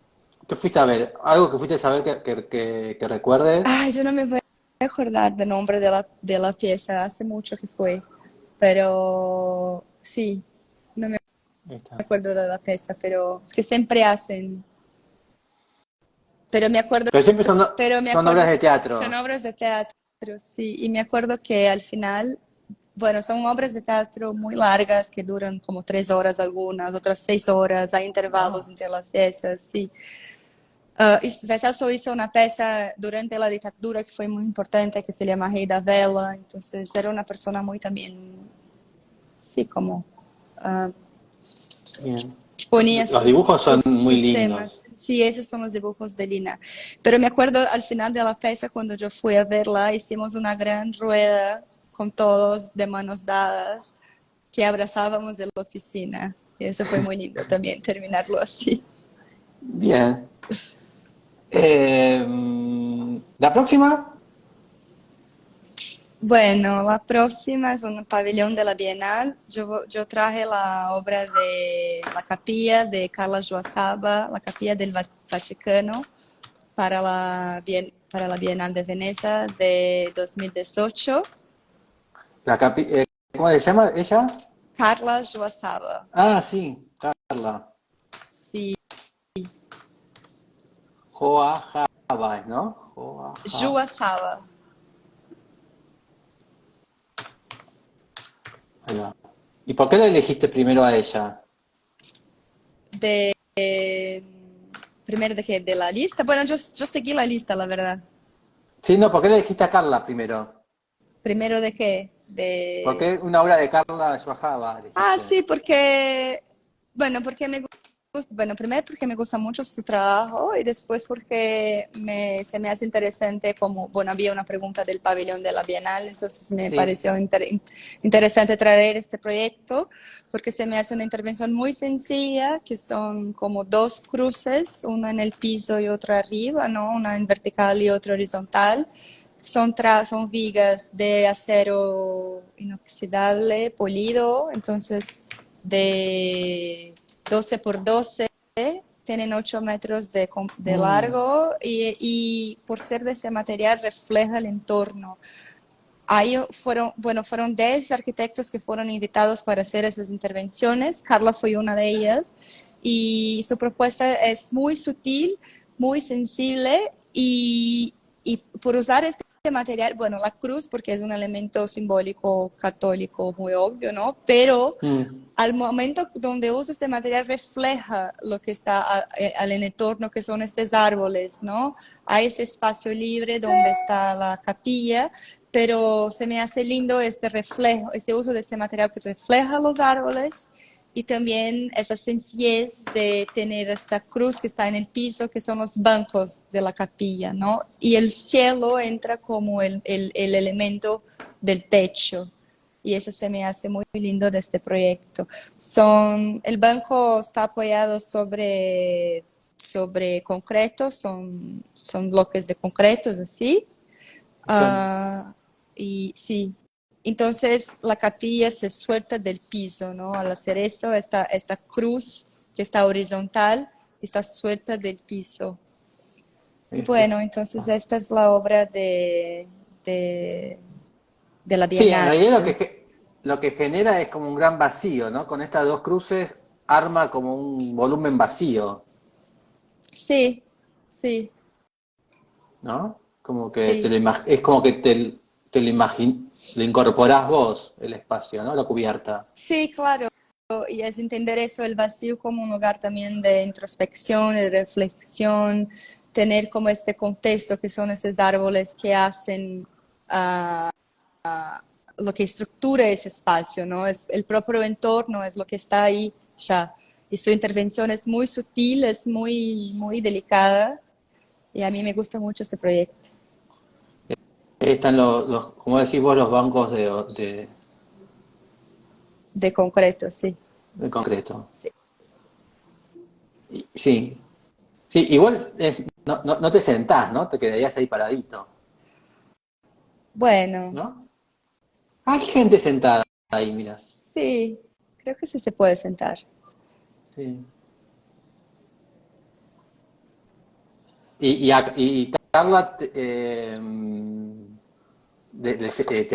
¿Qué fuiste a ver? ¿Algo que fuiste a ver que recuerdes? Ay, yo no me voy a acordar del nombre de la pieza, hace mucho que fue, pero sí, no me Ahí está. acuerdo de la pieza, pero es que siempre hacen, pero me acuerdo, Pero siempre pero me son acuerdo obras de que son teatro. obras de teatro, sí, y me acuerdo que al final, bueno, son obras de teatro muy largas que duran como 3 horas algunas, otras 6 horas, hay intervalos Ah, entre las piezas, sí. Y Celso hizo una pieza durante la dictadura que fue muy importante, que se llama Rey da Vela. Entonces era una persona muy también, sí, como ah, bien. ponía Los sus, dibujos son sus, muy sus temas. lindos. Sí, esos son los dibujos de Lina. Pero me acuerdo al final de la pieza, cuando yo fui a verla, hicimos una gran rueda con todos de manos dadas, que abrazábamos en la oficina. Y eso fue muy lindo también, terminarlo así. Bien. ¿La próxima? Bueno, la próxima es un pabellón de la Bienal. Yo traje la obra de La Capilla de Carla Joaçaba, La Capilla del Vaticano, para la Bienal de Venecia de 2018. ¿Cómo se llama ella? Carla Joaçaba, Ah, sí, Carla. sí, Joa Java, ¿no? Joa Ja- Joaçaba, Ahí va. ¿Y por qué la elegiste primero a ella? de, primero de qué, de la lista. Bueno, yo seguí la lista, la verdad. Sí, no, ¿por qué la elegiste a Carla primero? Primero de qué, ¿Por de... qué una obra de Carla Schwajava Ah, elegiste? sí, porque, bueno, bueno, primero porque me gusta mucho su trabajo y después porque se me hace interesante como, bueno, había una pregunta del pabellón de la Bienal, entonces me Sí, pareció interesante traer este proyecto porque se me hace una intervención muy sencilla, que son como dos cruces, una en el piso y otra arriba, ¿no? Una en vertical y otra horizontal son vigas de acero inoxidable polido, entonces de 12 por 12, tienen 8 metros de largo y por ser de ese material refleja el entorno. Ahí fueron 10 arquitectos que fueron invitados para hacer esas intervenciones. Carla fue una de ellas y su propuesta es muy sutil, muy sensible y por usar este material, bueno, la cruz porque es un elemento simbólico católico muy obvio, ¿no? Pero al momento donde usa este material refleja lo que está al entorno, que son estos árboles, ¿no? Hay este espacio libre donde está la capilla, pero se me hace lindo este reflejo, este uso de este material que refleja los árboles y también esa sencillez de tener esta cruz que está en el piso, que son los bancos de la capilla, ¿no? Y el cielo entra como el elemento del techo. Y eso se me hace muy lindo de este proyecto. El banco está apoyado sobre concreto, son bloques de concretos así. Y sí, entonces la capilla se suelta del piso, ¿no? Al hacer eso, esta cruz que está horizontal está suelta del piso. Bueno, entonces esta es la obra de la Sí, en Bienal. realidad lo que genera es como un gran vacío, ¿no? Con estas dos cruces arma como un volumen vacío, Sí, sí, ¿no? Como que sí. es como que lo incorporás vos, el espacio, ¿no? La cubierta. Sí, claro. Y es entender eso, el vacío como un lugar también de introspección, de reflexión, tener como este contexto que son esos árboles que hacen lo que estructura ese espacio, ¿no? Es el propio entorno, es lo que está ahí ya. Y su intervención es muy sutil, es muy, muy delicada. Y a mí me gusta mucho este proyecto. Ahí están como decís vos, los bancos De concreto, sí. de concreto. Sí. Sí, sí, igual no te sentás, ¿no? Te quedarías ahí paradito, Bueno, ¿no? Hay gente sentada ahí, mira. sí, creo que sí se puede sentar. Sí. Y Carla, ¿te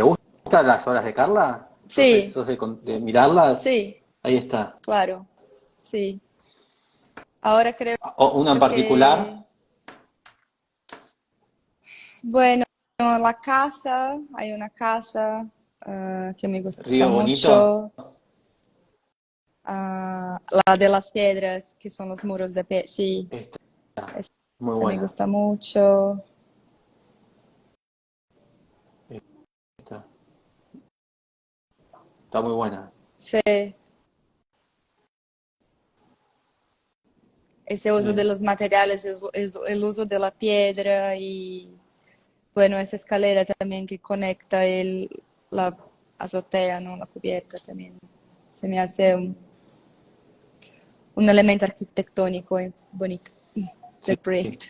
gustan las obras de Carla? Sí, ¿Sos de mirarlas? sí, Ahí está. claro, sí. Ahora creo ¿O una en particular? que, bueno, la casa, hay una casa que me gusta Río Bonito. mucho, la de las piedras, que son los muros de piedra, sí, Está muy esa me buena. gusta mucho. Está, está muy buena. Sí, ese uso de Bien. los materiales, el uso de la piedra y, bueno, esa escalera también que conecta la azotea, ¿no? La cubierta también. Se me hace un elemento arquitectónico bonito Sí, del proyecto.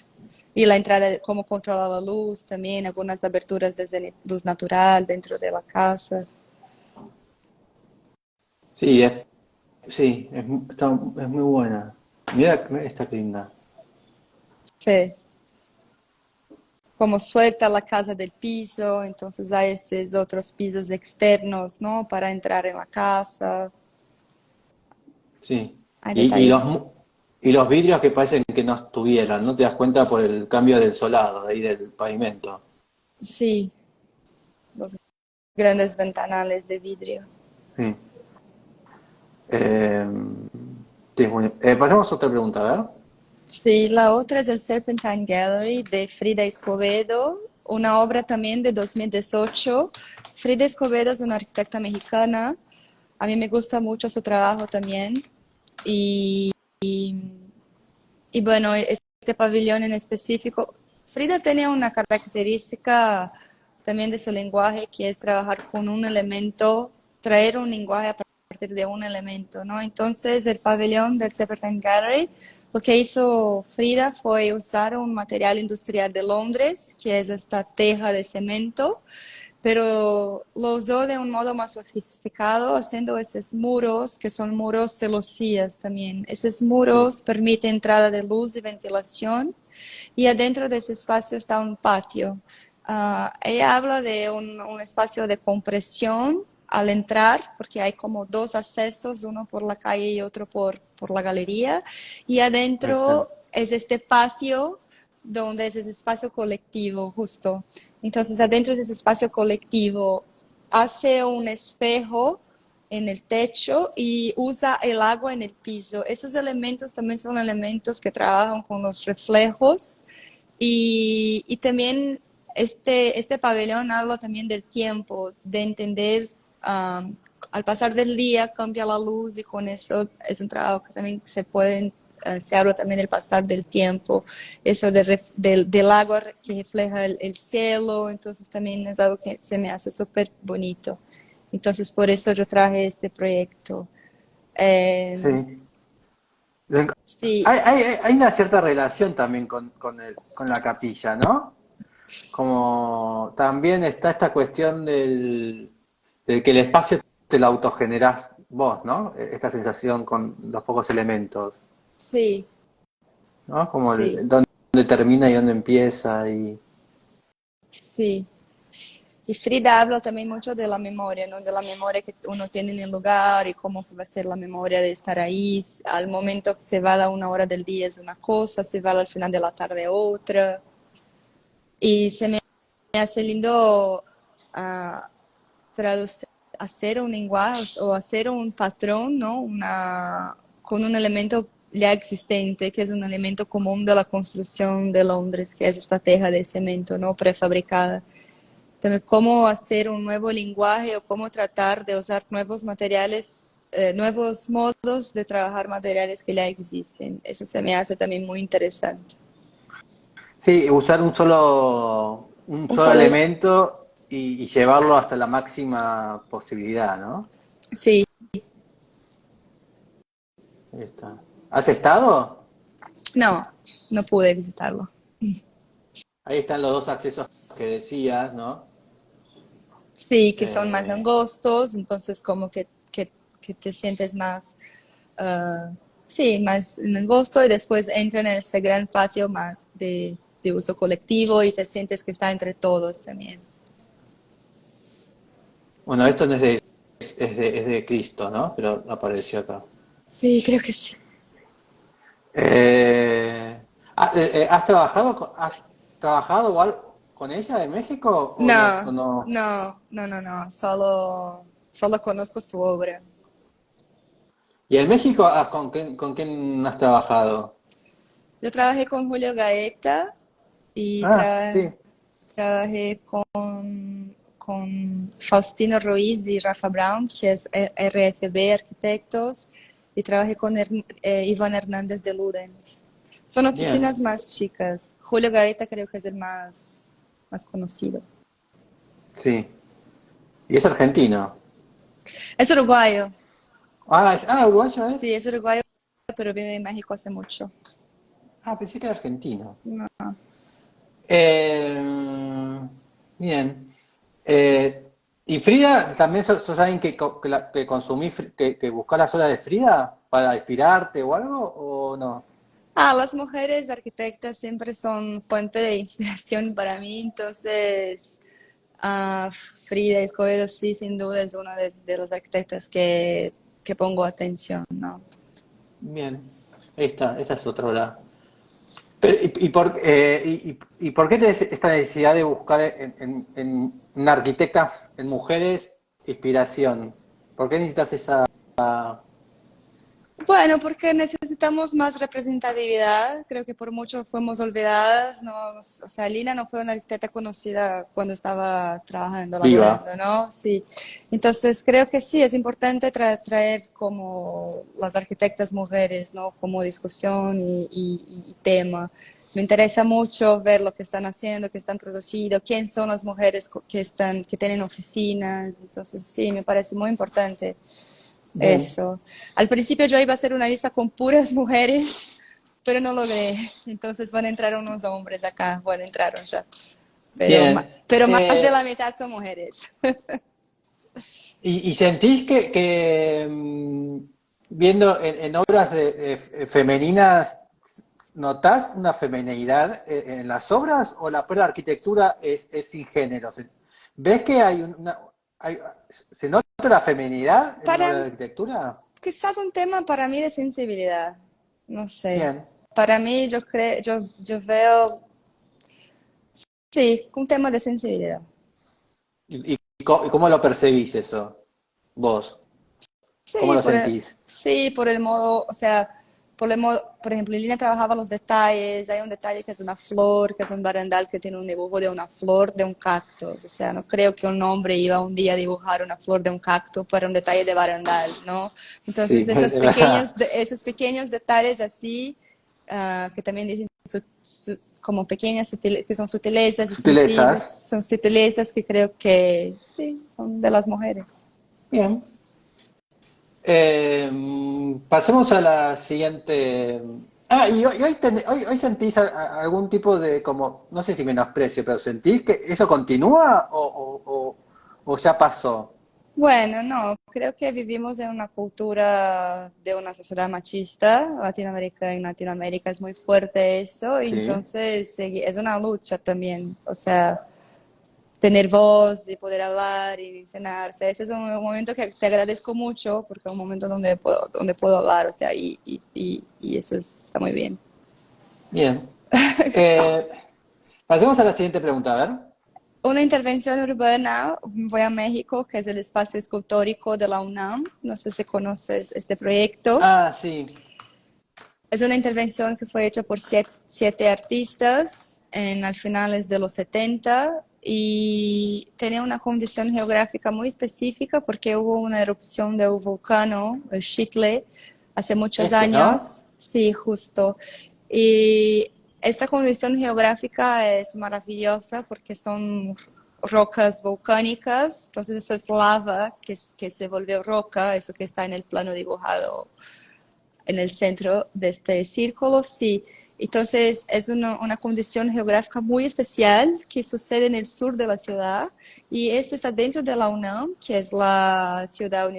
Y la entrada, cómo controla la luz también, algunas aberturas de luz natural dentro de la casa. sí, sí, es muy buena. Mira esta linda. Sí. Como suelta la casa del piso, entonces hay estos otros pisos externos, ¿no? Para entrar en la casa. Sí. Hay Y, y detalles. los, mu- y los vidrios que parecen que no estuvieran, ¿no te das cuenta por el cambio del solado, ahí del pavimento? Sí, los grandes ventanales de vidrio. Sí. Eh, sí, pasemos a otra pregunta, a ver. Sí, la otra es el Serpentine Gallery de Frida Escobedo, una obra también de 2018. Frida Escobedo es una arquitecta mexicana. A mí me gusta mucho su trabajo también. Y, y bueno, este pabellón en específico, Frida tenía una característica también de su lenguaje, que es trabajar con un elemento, traer un lenguaje a partir de un elemento, ¿no? Entonces, el pabellón del Serpentine Gallery Lo que hizo Frida fue usar un material industrial de Londres, que es esta teja de cemento, pero lo usó de un modo más sofisticado, haciendo esos muros, que son muros celosías también. Esos Sí, muros permiten entrada de luz y ventilación, y adentro de ese espacio está un patio. Ella habla de un espacio de compresión al entrar, porque hay como dos accesos, uno por la calle y otro por la galería, y ahí está. adentro es este patio donde es ese espacio colectivo justo. Entonces, adentro de ese espacio colectivo hace un espejo en el techo y usa el agua en el piso. Esos elementos también son elementos que trabajan con los reflejos y también este pabellón habla también del tiempo, de entender al pasar del día cambia la luz y con eso es un trabajo que también se habla también del pasar del tiempo, eso del agua que refleja el cielo, entonces también es algo que se me hace súper bonito. Entonces por eso yo traje este proyecto. Sí. Eh, Lo enc- sí, hay una cierta relación también con la capilla, ¿no? Como también está esta cuestión del que el espacio te lo autogenerás vos, ¿no? Esta sensación con los pocos elementos, sí, ¿no? Como sí, dónde termina y dónde empieza y... sí. Y Frida habla también mucho de la memoria, ¿no? De la memoria que uno tiene en el lugar y cómo va a ser la memoria de estar ahí. Al momento que se va a una hora del día es una cosa, se va al final de la tarde otra. Y se me hace lindo ah, traducir, hacer un lenguaje o hacer un patrón, ¿no? Con un elemento ya existente, que es un elemento común de la construcción de Londres, que es esta teja de cemento, ¿no? Prefabricada. También cómo hacer un nuevo lenguaje o cómo tratar de usar nuevos materiales, nuevos modos de trabajar materiales que ya existen. Eso se me hace también muy interesante. Sí, usar un Un solo solo, elemento y llevarlo hasta la máxima posibilidad, ¿no? sí, Ahí está. ¿Has estado? no, no pude visitarlo. Ahí están los dos accesos que decías, ¿no? Sí, que son más Eh, angostos, entonces como que te sientes más, sí, más en angosto y después entra en ese gran patio más de uso colectivo y te sientes que está entre todos también. bueno, esto no es de Cristo, ¿no? Pero apareció acá. Sí, creo que sí. Eh, has trabajado con ella en México o no? ¿O No, no? no, no, no, no, solo conozco su obra. ¿Y en México con quién has trabajado? Yo trabajé con Julio Gaeta y Ah, sí, trabajé con Faustino Ruiz y Rafa Brown, que es RFB Arquitectos, y trabajé con Iván Hernández de Ludens. Son bien, oficinas más chicas. Julio Gaeta creo que es el más conocido. sí. ¿Y es argentino? Es uruguayo, Uruguayo sí, es. es uruguayo, pero vive en México hace mucho. Ah, pensé que era argentino. No. Eh, bien. ¿Y Frida, también sos alguien que consumís, que buscás las obras de Frida para inspirarte o algo, o no? Las mujeres arquitectas siempre son fuente de inspiración para mí, entonces Frida Escobedo sí, sin duda es una de las arquitectas que pongo atención, ¿no? Bien. Ahí está, esta es otra hora. Pero, y por qué tenés esta necesidad de buscar en arquitectas, en mujeres, inspiración? ¿Por qué necesitas esa... Bueno, porque necesitamos más representatividad. Creo que por mucho fuimos olvidadas. No, o sea, Lina no fue una arquitecta conocida cuando estaba trabajando, viva? laborando, ¿no? Sí. Entonces creo que sí, es importante traer como las arquitectas mujeres, ¿no? Como discusión y tema. Me interesa mucho ver lo que están haciendo, qué están produciendo, quién son las mujeres que tienen oficinas. Entonces sí, me parece muy importante. Bien. Eso. Al principio yo iba a hacer una lista con puras mujeres, pero no logré. Entonces van a entrar unos hombres acá, bueno, entraron ya. Bien. Pero más de la mitad son mujeres. Y sentís viendo en obras femeninas, ¿notás una femineidad en las obras o la arquitectura es sin género? ¿Ves que se nota la feminidad en una obra Para, de arquitectura? quizás un tema para mí de sensibilidad, no sé. Bien. Para mí yo creo, yo veo, sí, un tema de sensibilidad. ¿Y cómo lo percibís eso, vos? ¿Cómo Sí, lo sentís? sí, por el modo, o sea, por el modo, por ejemplo, Lina trabajaba los detalles, hay un detalle que es una flor, que es un barandal que tiene un dibujo de una flor de un cactus, o sea, no creo que un hombre iba un día a dibujar una flor de un cactus para un detalle de barandal, ¿no? Sí, Entonces, es verdad. esos pequeños detalles así, que también dicen como pequeñas, que son sutilezas y sensibles, Sutilezas. son sutilezas que creo que sí, son de las mujeres. Bien. Pasemos a la siguiente. Hoy sentís algún tipo de, como, no sé si menosprecio, pero ¿sentís que eso continúa o ya pasó? Bueno, no, creo que vivimos en una cultura de una sociedad machista, en Latinoamérica es muy fuerte eso, y Sí. entonces es una lucha también, o sea, tener voz y poder hablar y enseñar, o sea, ese es un momento que te agradezco mucho, porque es un momento donde puedo hablar, o sea, y eso está muy bien. Bien. Eh, Pasemos a la siguiente pregunta, a ver. Una intervención urbana, voy a México, que es el espacio escultórico de la UNAM, no sé si conoces este proyecto. Ah, sí. Es una intervención que fue hecha por siete artistas al finales de los 70 y tenía una condición geográfica muy específica porque hubo una erupción de un volcán, el Xitle, hace muchos ¿No? años. Sí, justo. Y esta condición geográfica es maravillosa porque son rocas volcánicas, entonces eso es lava que se volvió roca, eso que está en el plano dibujado en el centro de este círculo, sí. Entonces es una condición geográfica muy especial que sucede en el sur de la ciudad y esto está dentro de la UNAM, que es la ciudad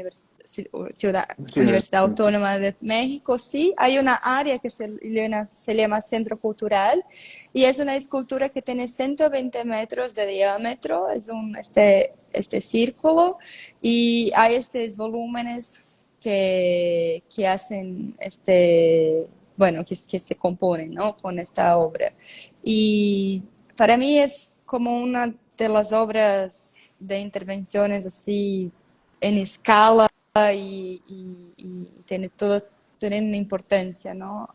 Sí. Universidad Autónoma de México. Sí, hay una área que se llama Centro Cultural y es una escultura que tiene 120 metros de diámetro, es este círculo y hay estos volúmenes que hacen bueno, que se componen, ¿no? Con esta obra. Y para mí es como una de las obras de intervenciones así en escala y tiene todo, tiene una importancia, ¿no?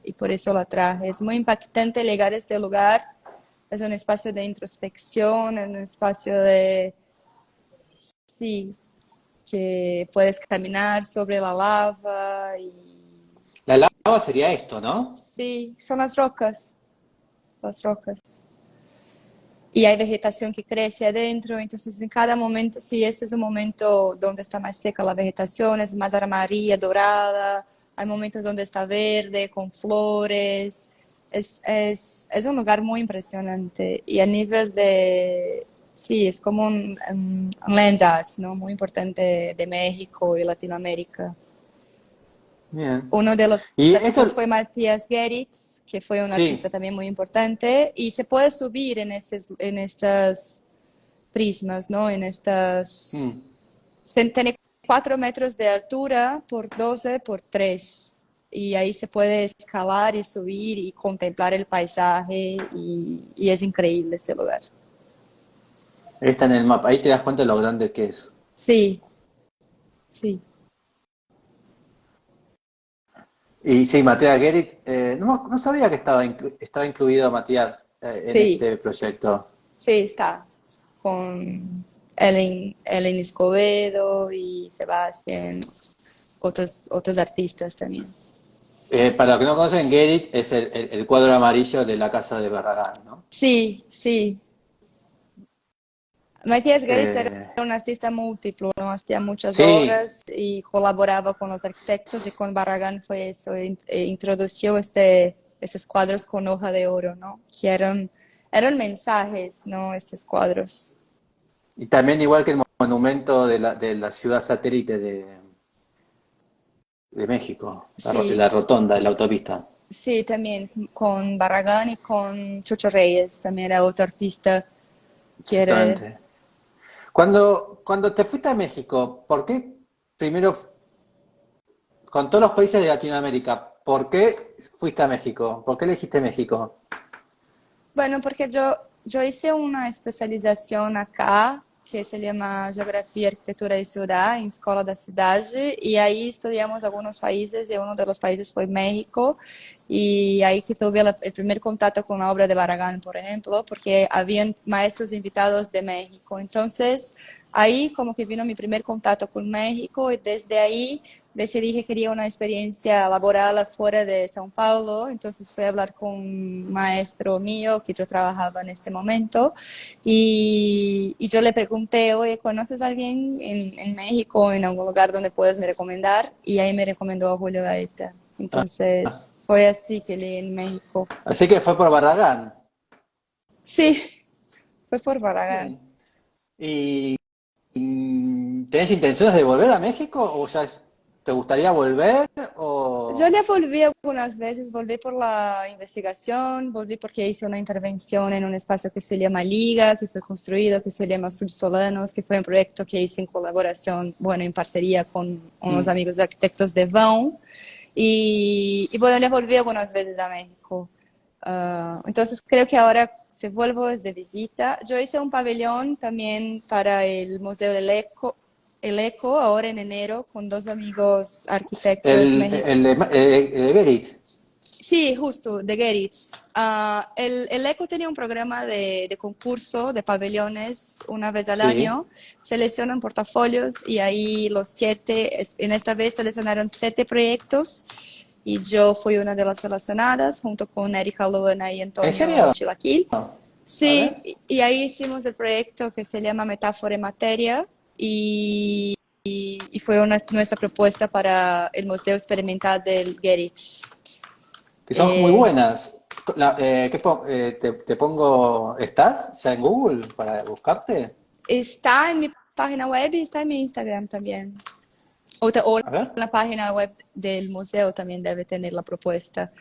Y por eso la traje. Es muy impactante llegar a este lugar. Es un espacio de introspección, es un espacio de, sí, que puedes caminar sobre la lava y La lava sería esto, ¿no? sí, son las rocas, las rocas. Y hay vegetación que crece adentro, entonces en cada momento, sí, ese es un momento donde está más seca la vegetación, es más amarilla, dorada, hay momentos donde está verde, con flores, es un lugar muy impresionante y a nivel de, sí, es como un land art, ¿no? Muy importante de México y Latinoamérica. Bien. Uno de los Y artistas esto, fue Matías Geritz, que fue un artista sí. también muy importante, y se puede subir en estas prismas, ¿no? Mm. Tiene 4 metros de altura por 12 por 3, y ahí se puede escalar y subir y contemplar el paisaje, y es increíble este lugar. Está en el mapa. Ahí te das cuenta de lo grande que es. Sí, sí, Y sí, Matías Gerit, no sabía que estaba incluido Matías en sí, este proyecto. sí, está con Ellen Escobedo y Sebastián, otros artistas también. Para los que no conocen, Gerit es el cuadro amarillo de la casa de Barragán, ¿no? Sí, sí. Matías Geritz era Eh, un artista múltiplo, ¿no? Hacía muchas sí, obras y colaboraba con los arquitectos y con Barragán fue eso, introdució estos cuadros con hoja de oro, ¿no? Que eran mensajes, ¿no? Estos cuadros. y también igual que el monumento de la ciudad satélite de México, Sí, la rotonda de la autopista. sí, también con Barragán y con Chucho Reyes, también era otro artista que era. Exactamente. Cuando te fuiste a México, ¿por qué primero, con todos los países de Latinoamérica, por qué fuiste a México? ¿Por qué elegiste México? Bueno, porque yo hice una especialización acá que se llama Geografía, Arquitectura y Ciudad en Escola da Cidade y ahí estudiamos algunos países y uno de los países fue México y ahí que tuve el primer contacto con la obra de Barragán, por ejemplo, porque habían maestros invitados de México. Entonces, ahí como que vino mi primer contacto con México y desde ahí decidí que quería una experiencia laboral afuera de São Paulo, entonces fui a hablar con un maestro mío que yo trabajaba en este momento y yo le pregunté, oye, ¿conoces a alguien en México, en algún lugar donde puedas me recomendar? Y ahí me recomendó a Julio Gaeta. Entonces fue así que leí en México. Así que fue por Barragán. Sí, fue por Barragán. Bien. ¿Y tenés intenciones de volver a México o te gustaría volver Yo o ya volví algunas veces, volví por la investigación, volví porque hice una intervención en un espacio que se llama Liga, que fue construido, que se llama Subsolanos, que fue un proyecto que hice en colaboración, bueno, en parcería con unos mm, amigos arquitectos de Vão. Y bueno, ya volví algunas veces a México. Entonces creo que ahora si vuelvo es de visita. Yo hice un pabellón también para el Museo del Eco, el Eco ahora en enero con dos amigos arquitectos mexicanos. el de Berit? Sí, justo, de Geritz. El ECO tenía un programa de concurso de pabellones una vez al Sí. año. Seleccionan portafolios y ahí los siete, en esta vez seleccionaron 7 proyectos y yo fui una de las seleccionadas junto con Erika Luana y ¿En Antonio serio? Chilaquil. A Sí, ver. y ahí hicimos el proyecto que se llama Metáfora y Materia y fue nuestra propuesta para el Museo Experimental del Geritz. Que son muy Eh, buenas. Te pongo, ¿estás ya en Google para buscarte? Está en mi página web y está en mi Instagram también. O en A ver. la página web del museo también debe tener la propuesta.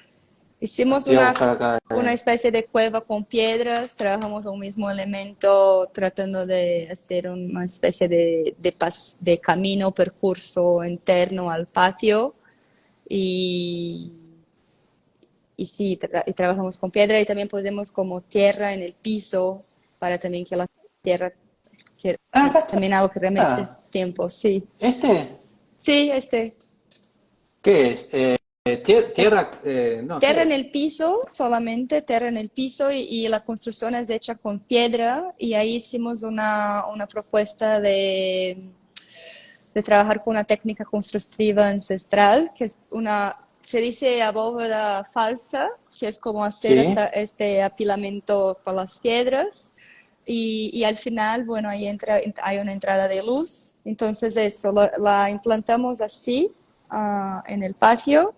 Hicimos Te voy a buscar acá. una especie de cueva con piedras, trabajamos un mismo elemento tratando de hacer una especie de camino, percurso interno al patio y, y sí, y trabajamos con piedra y también ponemos como tierra en el piso para también que la tierra, que Ah, acá es también algo que remete está. tiempo, sí. ¿Este? Sí, ¿Qué es? eh, Tierra, no, tierra ¿qué en es? el piso, solamente tierra en el piso y la construcción es hecha con piedra y ahí hicimos una propuesta de trabajar con una técnica constructiva ancestral, que es se dice abóbada falsa, que es como hacer Sí. este apilamiento con las piedras. Y al final, bueno, ahí hay una entrada de luz. Entonces eso, la implantamos así en el patio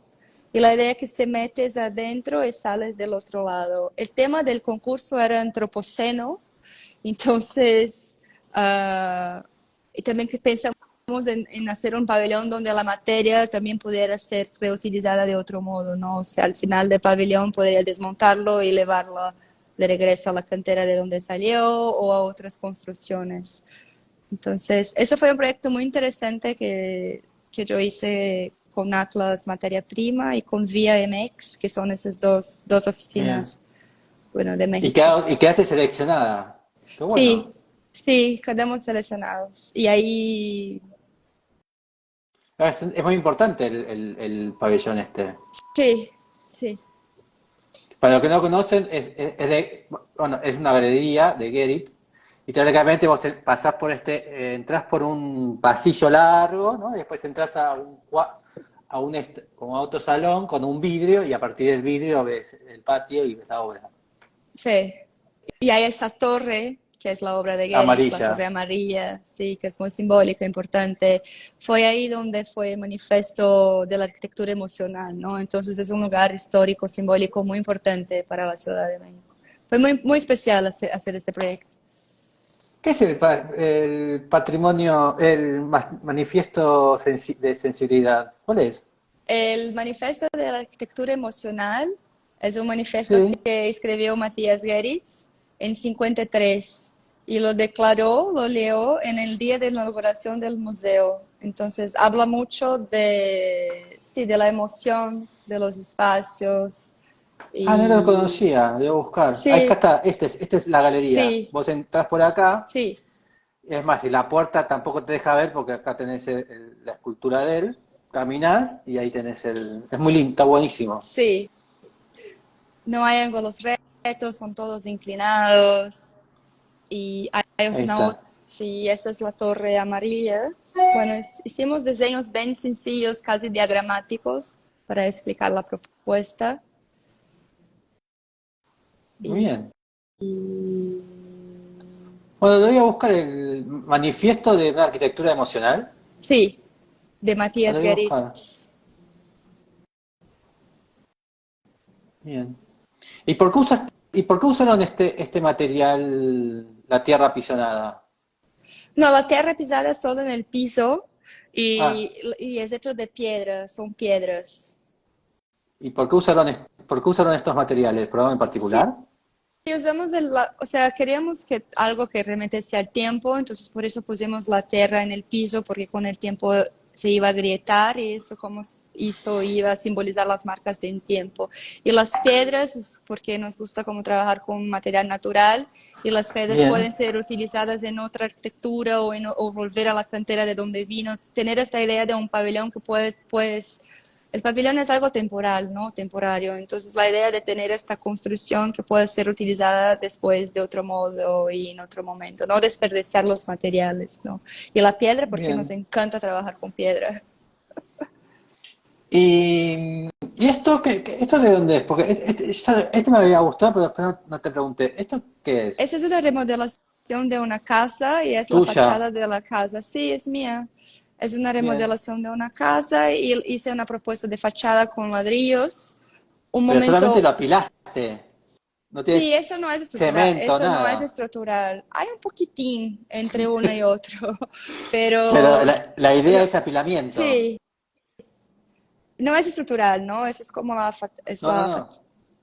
y la idea es que te metes adentro y sales del otro lado. El tema del concurso era antropoceno, entonces, y también que pensamos en hacer un pabellón donde la materia también pudiera ser reutilizada de otro modo, ¿no? O sea, al final del pabellón podría desmontarlo y llevarlo de regreso a la cantera de donde salió o a otras construcciones. Entonces, eso fue un proyecto muy interesante que yo hice con Atlas Materia Prima y con Via MX, que son esas dos Bien. oficinas, bueno, de México. Y quedaste seleccionada. Qué Sí, bueno. sí, quedamos seleccionados. Y ahí, Es muy importante el pabellón este. sí, sí, Para los que no conocen, bueno, es una galería de Gerit. Y teóricamente pasás por entrás por un pasillo largo, ¿no? Y después entras como autosalón con un vidrio y a partir del vidrio ves el patio y ves la obra. sí. Y hay esta torre que es la obra de Goeritz, la Amarilla. Torre Amarilla, sí, que es muy simbólica, importante. Fue ahí donde fue el manifiesto de la arquitectura emocional, ¿no? Entonces es un lugar histórico, simbólico muy importante para la Ciudad de México. Fue muy especial hacer este proyecto. ¿Qué es el patrimonio, manifiesto de sensibilidad? ¿Cuál es? El manifiesto de la arquitectura emocional es un manifiesto Sí. que escribió Matías Goeritz en 53 y lo declaró, lo leyó en el día de la inauguración del museo. Entonces habla mucho de, sí, de la emoción de los espacios Ah, no lo y conocía, debo buscar. Ahí sí, está, esta es la galería. sí, Vos entrás por acá, sí, es más, y la puerta tampoco te deja ver porque acá tenés la escultura de él, caminás y ahí tenés el... Es muy lindo, está buenísimo. sí. No hay ángulos rectos, son todos inclinados. Y hay Ahí una está. otra, sí, esta es la torre amarilla. Bueno, hicimos diseños bien sencillos, casi diagramáticos, para explicar la propuesta. Muy Y, bien. Bueno, le voy a buscar el manifiesto de una arquitectura emocional. sí, de Lo Matías voy a buscar. Goeritz. Bien. ¿Y por qué usaron este material, la tierra pisonada? No, la tierra pisada es solo en el piso Ah, y es hecho de piedras, son piedras. ¿y por qué usaron estos materiales? ¿Por algo en Sí, particular? y usamos o sea, queríamos que algo que remetiese al tiempo, entonces por eso pusimos la tierra en el piso, porque con el tiempo se iba a agrietar y eso como hizo, iba a simbolizar las marcas del tiempo. Y las piedras es porque nos gusta como trabajar con material natural y las piedras Bien, pueden ser utilizadas en otra arquitectura o volver a la cantera de donde vino. Tener esta idea de un pabellón que puedes el pabellón es algo temporal, ¿no? Temporario. Entonces, la idea de tener esta construcción que puede ser utilizada después de otro modo y en otro momento, no desperdiciar los materiales, ¿no? Y la piedra, porque nos bien. encanta trabajar con piedra. ¿Y esto esto de dónde es? Porque este me había gustado, pero después no te pregunté. ¿Esto qué es? Esa es una remodelación de una casa y es la Tuya. fachada de la casa. Sí, es mía. Es una Bien. remodelación de una casa y hice una propuesta de fachada con ladrillos. Un Pero solamente momento. lo apilaste. No Sí, tienes eso no es estructural, cemento, eso no es nada. estructural. Hay un poquitín entre uno y otro, Pero pero la idea lo- es apilamiento. sí, no es estructural, ¿no? Eso es como No, no, no.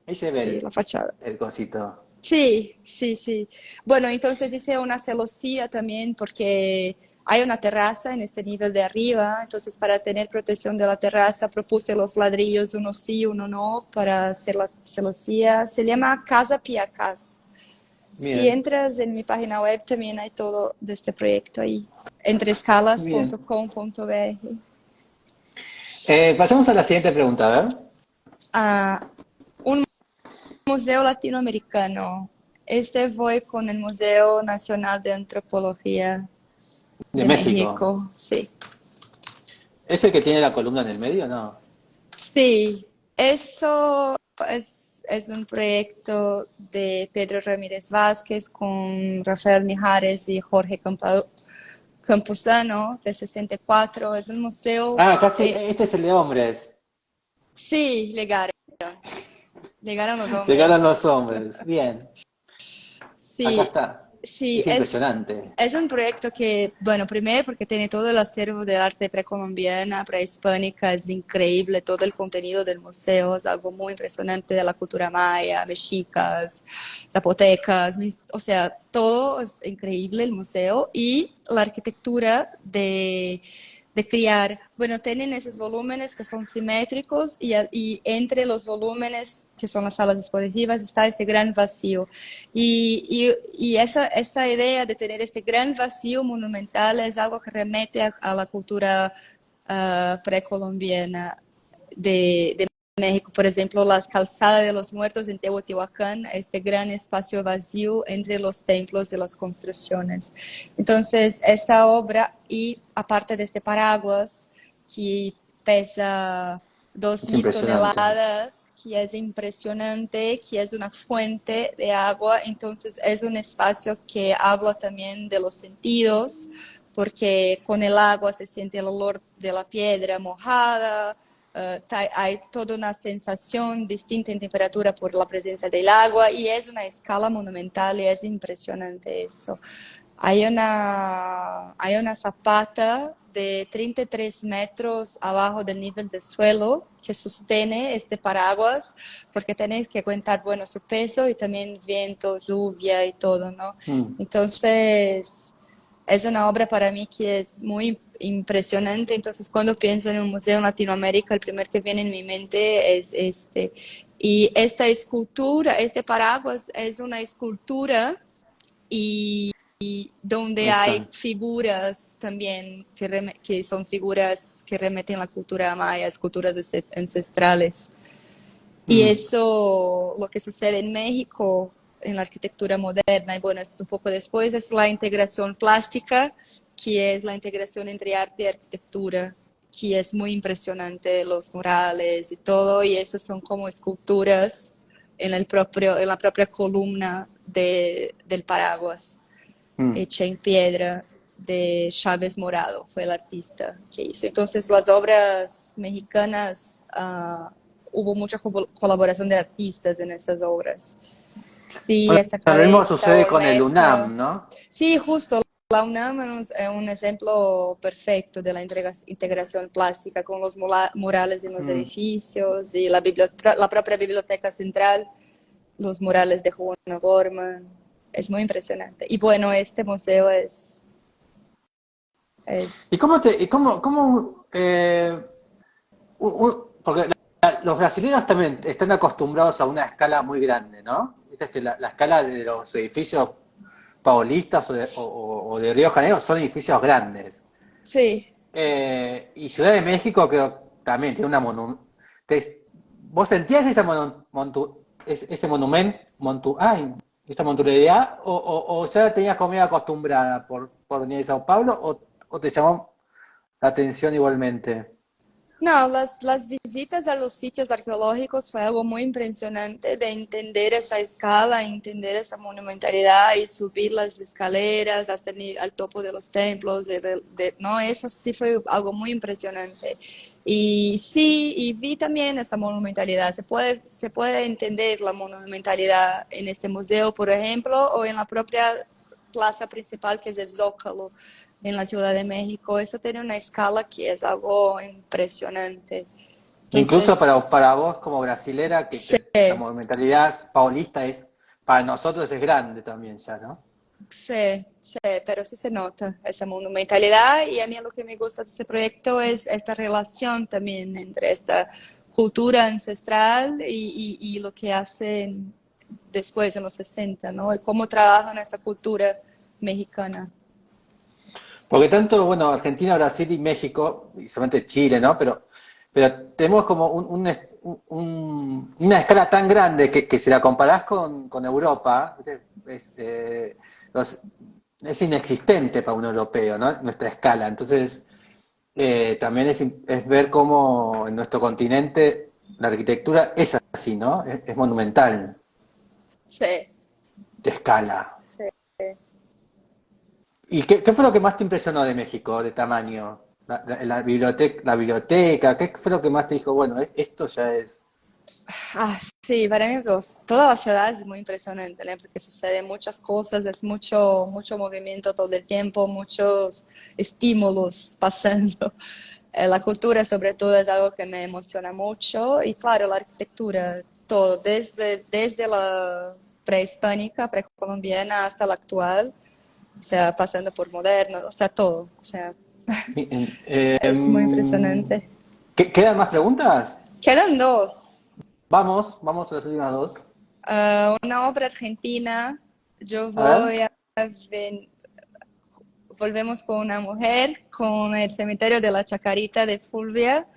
Ahí se ve sí, la fachada. el cosito. Sí, sí, sí. Bueno, entonces hice una celosía también porque hay una terraza en este nivel de arriba, entonces para tener protección de la terraza propuse los ladrillos, uno sí, uno no, para hacer la celosía. Se llama Casa Piacas. Si Bien, entras en mi página web, también hay todo de este proyecto ahí, bien. entreescalas.com.br. Pasemos a la siguiente pregunta, a ver. Ah, un museo latinoamericano. Este fue con el Museo Nacional de Antropología De de México. México. Sí, ¿Es el que tiene la columna en el medio? No. sí, eso es un proyecto de Pedro Ramírez Vázquez con Rafael Mijares y Jorge Campuzano de 64. Es un museo, Ah, casi, este es el de hombres. sí, llegaron los Llegaron hombres. los hombres. Bien, acá Sí, está. sí, Es impresionante. es un proyecto que, bueno, primero porque tiene todo el acervo de arte precolombiana, prehispánica, es increíble, todo el contenido del museo es algo muy impresionante de la cultura maya, mexicas, zapotecas, o sea, todo es increíble el museo y la arquitectura de criar. Bueno, tienen esos volúmenes que son simétricos y entre los volúmenes, que son las salas expositivas, está este gran vacío. Y esa idea de tener este gran vacío monumental es algo que remete a la cultura precolombiana de México. Por ejemplo, las calzadas de los muertos en Teotihuacán, este gran espacio vacío entre los templos y las construcciones. Entonces, esta obra, y aparte de este paraguas, que pesa dos Es mil impresionante. toneladas, que es impresionante, que es una fuente de agua, entonces es un espacio que habla también de los sentidos, porque con el agua se siente el olor de la piedra mojada, hay toda una sensación distinta en temperatura por la presencia del agua y es una escala monumental y es impresionante eso. Hay una zapata de 33 metros abajo del nivel del suelo que sostiene este paraguas, porque tenéis que cuentar, bueno, su peso y también viento, lluvia y todo, ¿no? Mm. Entonces, es una obra para mí que es muy impresionante. Entonces, cuando pienso en un museo en Latinoamérica, el primer que viene en mi mente es este. Y esta escultura, este paraguas es una escultura y donde Ahí hay está. figuras también que son figuras que remiten a la cultura maya, culturas ancestrales. Y Mm. eso, lo que sucede en México, en la arquitectura moderna, y bueno, es un poco después, es la integración plástica, que es la integración entre arte y arquitectura, que es muy impresionante, los murales y todo, y eso son como esculturas en la propia columna del paraguas Mm. hecha en piedra de Chávez Morado, fue el artista que hizo. Entonces las obras mexicanas, hubo mucha colaboración de artistas en esas obras. Sí, Bueno, esa lo mismo cabeza, sucede con el Olmeca. UNAM, ¿no? Sí, justo. La UNAM es un ejemplo perfecto de la integración plástica con los murales en los Mm. edificios y la propia biblioteca central, los murales de Juan Gorman. Es muy impresionante. Y bueno, este museo es ¿Y porque los brasileños también están acostumbrados a una escala muy grande, ¿no? Es decir, la escala de los edificios paulistas o de Río de Janeiro son edificios grandes. sí, Y Ciudad de México creo también tiene una ¿Vos sentías ese monumento, esa montuosidad, o ya tenías como medio acostumbrada por venir de Sao Paulo, o te llamó la atención igualmente? no, las visitas a los sitios arqueológicos fue algo muy impresionante de entender esa escala, entender esa monumentalidad y subir las escaleras hasta al topo de los templos. No, eso sí fue algo muy impresionante. Y sí, y vi también esta monumentalidad. Se puede entender la monumentalidad en este museo, por ejemplo, o en la propia plaza principal que es el Zócalo en la Ciudad de México. Eso tiene una escala que es algo impresionante. Incluso Entonces, para vos como brasilera, sí, que la monumentalidad paulista para nosotros es grande también ya, ¿no? sí, sí, pero sí se nota esa monumentalidad y a mí lo que me gusta de este proyecto es esta relación también entre esta cultura ancestral y lo que hacen después en los 60, ¿no? Y cómo trabajan esta cultura mexicana. Porque tanto, bueno, Argentina, Brasil y México, y solamente Chile, ¿no? Pero tenemos como una escala tan grande que si la comparás con Europa, ¿viste? Los- es inexistente para un europeo, ¿no? Nuestra escala. Entonces, también es ver cómo en nuestro continente la arquitectura es así, ¿no? Es monumental, Sí, de escala. sí. ¿Y qué fue lo que más te impresionó de México, de tamaño? La biblioteca, ¿qué fue lo que más te dijo? Bueno, esto ya es. Sí, para mí pues, toda la ciudad es muy impresionante, ¿no? Porque suceden muchas cosas, es mucho movimiento todo el tiempo, muchos estímulos pasando. La cultura sobre todo es algo que me emociona mucho y claro, la arquitectura, todo, desde la prehispánica, precolombiana hasta la actual, o sea, pasando por moderno, o sea, todo, o sea, es muy impresionante. ¿Quedan más preguntas? Quedan dos. Vamos a las últimas dos. Una obra argentina, yo A ver, voy a ven- volvemos con una mujer, con el cementerio de la Chacarita de Fulvia,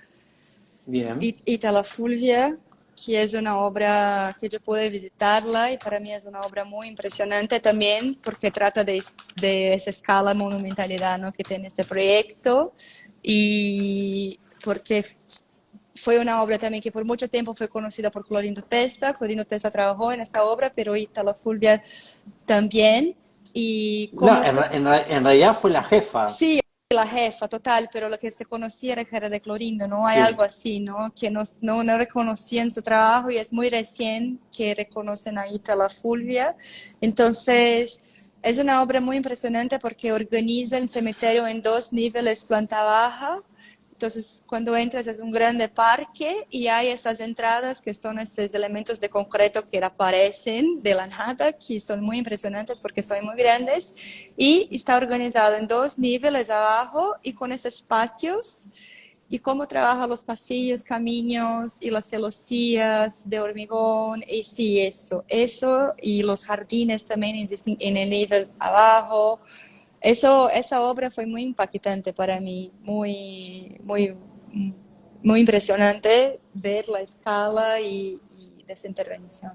bien. Itala Fulvia, que es una obra que yo pude visitarla y para mí es una obra muy impresionante también porque trata de esa escala monumentalidad, ¿no? que tiene este proyecto y porque fue una obra también que por mucho tiempo fue conocida por Clorindo Testa. Clorindo Testa trabajó en esta obra, pero Itala Fulvia también. Y No, como en realidad fue la jefa. sí, la jefa, total, pero lo que se conocía era que era de Clorindo, ¿no? Hay Sí. algo así, ¿no? Que no reconocían su trabajo y es muy recién que reconocen a Itala Fulvia. Entonces, es una obra muy impresionante porque organiza el cementerio en dos niveles, planta baja. Entonces, cuando entras es un grande parque y hay estas entradas que son estos elementos de concreto que aparecen de la nada, que son muy impresionantes porque son muy grandes. Y está organizado en dos niveles abajo y con estos patios. Y cómo trabaja los pasillos, caminos y las celosías de hormigón. Y sí, eso. Y los jardines también en el nivel abajo. Esa obra fue muy impactante para mí, muy impresionante ver la escala y de esa intervención,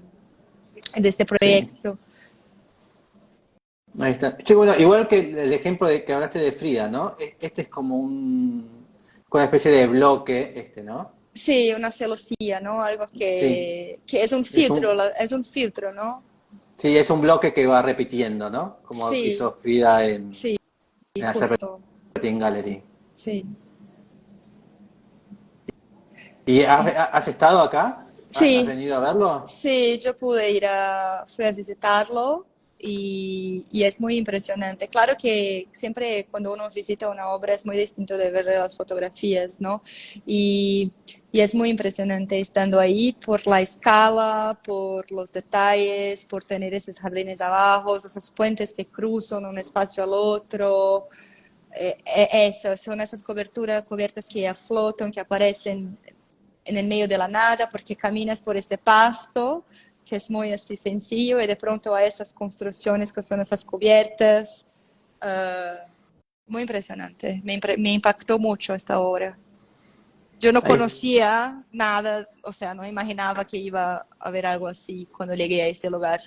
de este Sí. proyecto. Ahí está. Sí, bueno, igual que el ejemplo de que hablaste de Frida, ¿no? Este es como una especie de bloque, ¿no? Sí, una celosía, ¿no? Algo Sí, que es un, es un filtro, ¿no? sí, es un bloque que va repitiendo, ¿no? Como Sí, hizo Frida sí, en la justo, Serpentine Gallery. sí. ¿Y has estado acá? ¿Has Sí, venido a verlo? sí, yo fui a visitarlo y es muy impresionante. Claro que siempre cuando uno visita una obra es muy distinto de ver las fotografías, ¿no? Y, y es muy impresionante estando ahí por la escala, por los detalles, por tener esos jardines abajo, esos puentes que cruzan un espacio al otro. Eso, son esas cubiertas que flotan, que aparecen en el medio de la nada, porque caminas por este pasto, que es muy así sencillo, y de pronto hay estas construcciones que son esas cubiertas. Muy impresionante, me impactó mucho esta obra. Yo no Ahí, conocía nada, o sea, no imaginaba que iba a haber algo así cuando llegué a este lugar.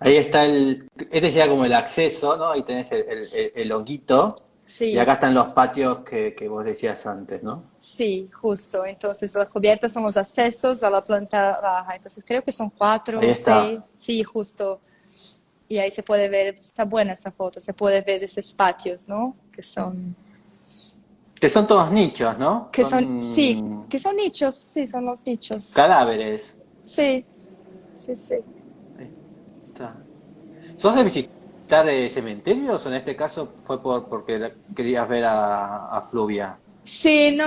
ahí está este sería como el acceso, ¿no? Ahí tenés el honguito, y Sí, acá están los patios que vos decías antes, ¿no? sí, justo. Entonces las cubiertas son los accesos a la planta baja. Entonces creo que son cuatro Ahí o seis. está. Sí, justo. Y ahí se puede ver, está buena esta foto, se puede ver esos patios, ¿no? Que son todos nichos, ¿no? Sí, Son que son nichos, sí, son los nichos. cadáveres. Sí, sí, sí. Ahí está. ¿Sos de visitar cementerios o en este caso fue porque querías ver a Fluvia? Sí, no,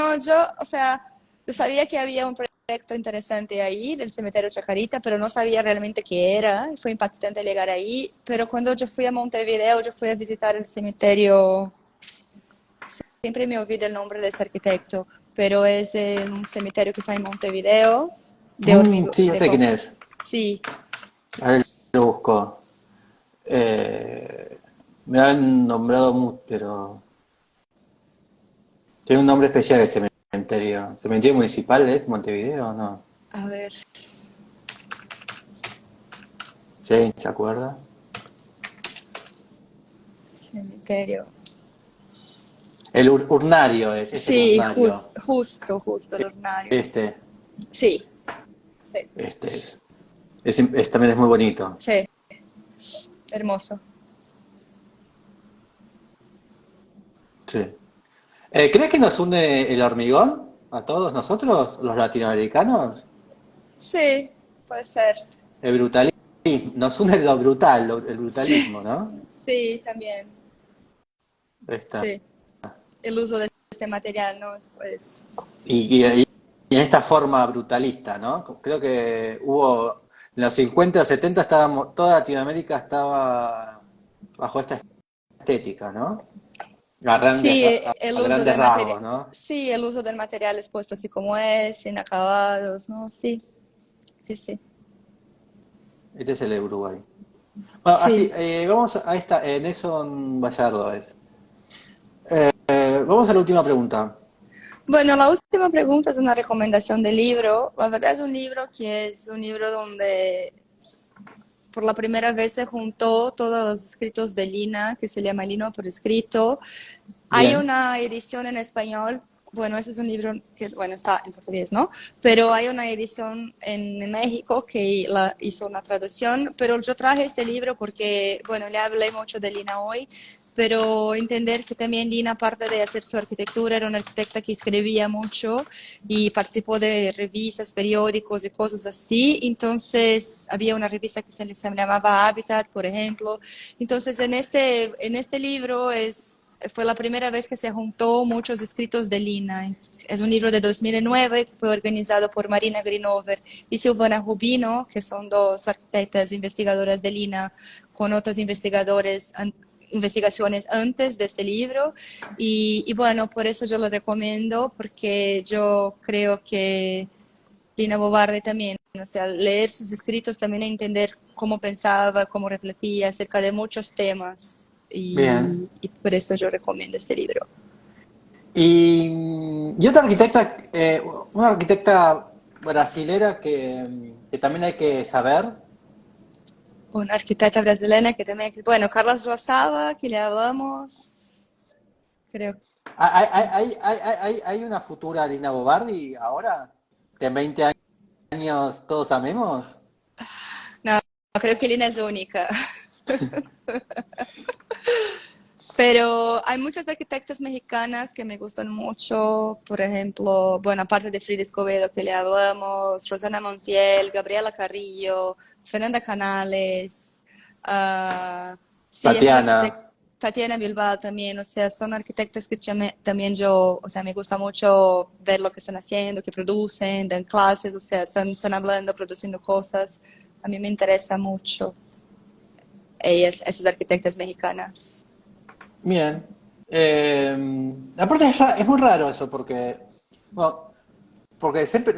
o sea, yo sabía que había un proyecto interesante ahí del cementerio Chacarita, pero no sabía realmente qué era. Fue impactante llegar ahí. Pero cuando yo fui a Montevideo, yo fui a visitar el cementerio. Siempre me olvido el nombre de ese arquitecto, pero es un cementerio que está en Montevideo, de hormigón, Sí, ya sé quién es. sí, A ver, lo busco. Me han nombrado mucho, pero tiene un nombre especial el cementerio. ¿Cementerio municipal es Montevideo o no? a ver, Sí, ¿se acuerda? cementerio. El urnario es el Sí, urnario. justo, el hornario. Este, Sí, sí, este es. También es muy bonito. sí, hermoso. Sí. ¿Crees que nos une el hormigón a todos nosotros, los latinoamericanos? Sí, puede ser. El brutalismo. Nos une lo brutal, el brutalismo, Sí, ¿no? sí, también. Ahí está. Sí, el uso de este material, ¿no? Pues, Y en esta forma brutalista, ¿no? Creo que hubo, en los 50 o 70 estábamos, toda Latinoamérica estaba bajo esta estética, ¿no? sí, A grandes rasgos, ¿no? sí, el uso del material expuesto así como es, inacabados, ¿no? Sí, sí, sí. Este es el Uruguay. Bueno, así, Sí. vamos a esta, Nelson Gallardo es. Vamos a la última pregunta. Bueno, la última pregunta es una recomendación de libro. La verdad es un libro que es un libro donde por la primera vez se juntó todos los escritos de Lina, que se llama Lino por escrito. Hay Bien. una edición en español bueno, ese es un libro que, bueno, está en portugués, ¿no? Pero hay una edición en México que la hizo una traducción, pero yo traje este libro porque, bueno, le hablé mucho de Lina hoy, pero entender que también Lina, aparte de hacer su arquitectura, era una arquitecta que escribía mucho y participó de revistas, periódicos y cosas así. Entonces, había una revista que se llamaba Habitat, por ejemplo. Entonces, en este libro fue la primera vez que se juntó muchos escritos de Lina. Es un libro de 2009 que fue organizado por Marina Grinover y Silvana Rubino, que son dos arquitectas investigadoras de Lina, con otros investigaciones antes de este libro. Y bueno, por eso yo lo recomiendo, porque yo creo que Lina Bobardi también, o sea, leer sus escritos también entender cómo pensaba, cómo reflexiva acerca de muchos temas. Bien. Y por eso yo recomiendo este libro. Y otra arquitecta, una arquitecta brasilera que también hay que saber. Una arquitecta brasileña que también, bueno, Carlos Joaçaba, que le hablamos, creo. ¿Hay una futura Lina Bobardi ahora? ¿Que en 20 años todos amemos? No, creo que Lina es única. Pero hay muchas arquitectas mexicanas que me gustan mucho, por ejemplo, bueno, aparte de Frida Escobedo que le hablamos, Rosana Montiel, Gabriela Carrillo, Fernanda Canales, ah, sí, esas arquitectas, Tatiana. Tatiana Bilbao también, o sea, son arquitectas que también yo, o sea, me gusta mucho ver lo que están haciendo, que producen, dan clases, o sea, están hablando, produciendo cosas. A mí me interesa mucho ellas, esas arquitectas mexicanas. Bien. Aparte es muy raro eso porque, bueno, porque siempre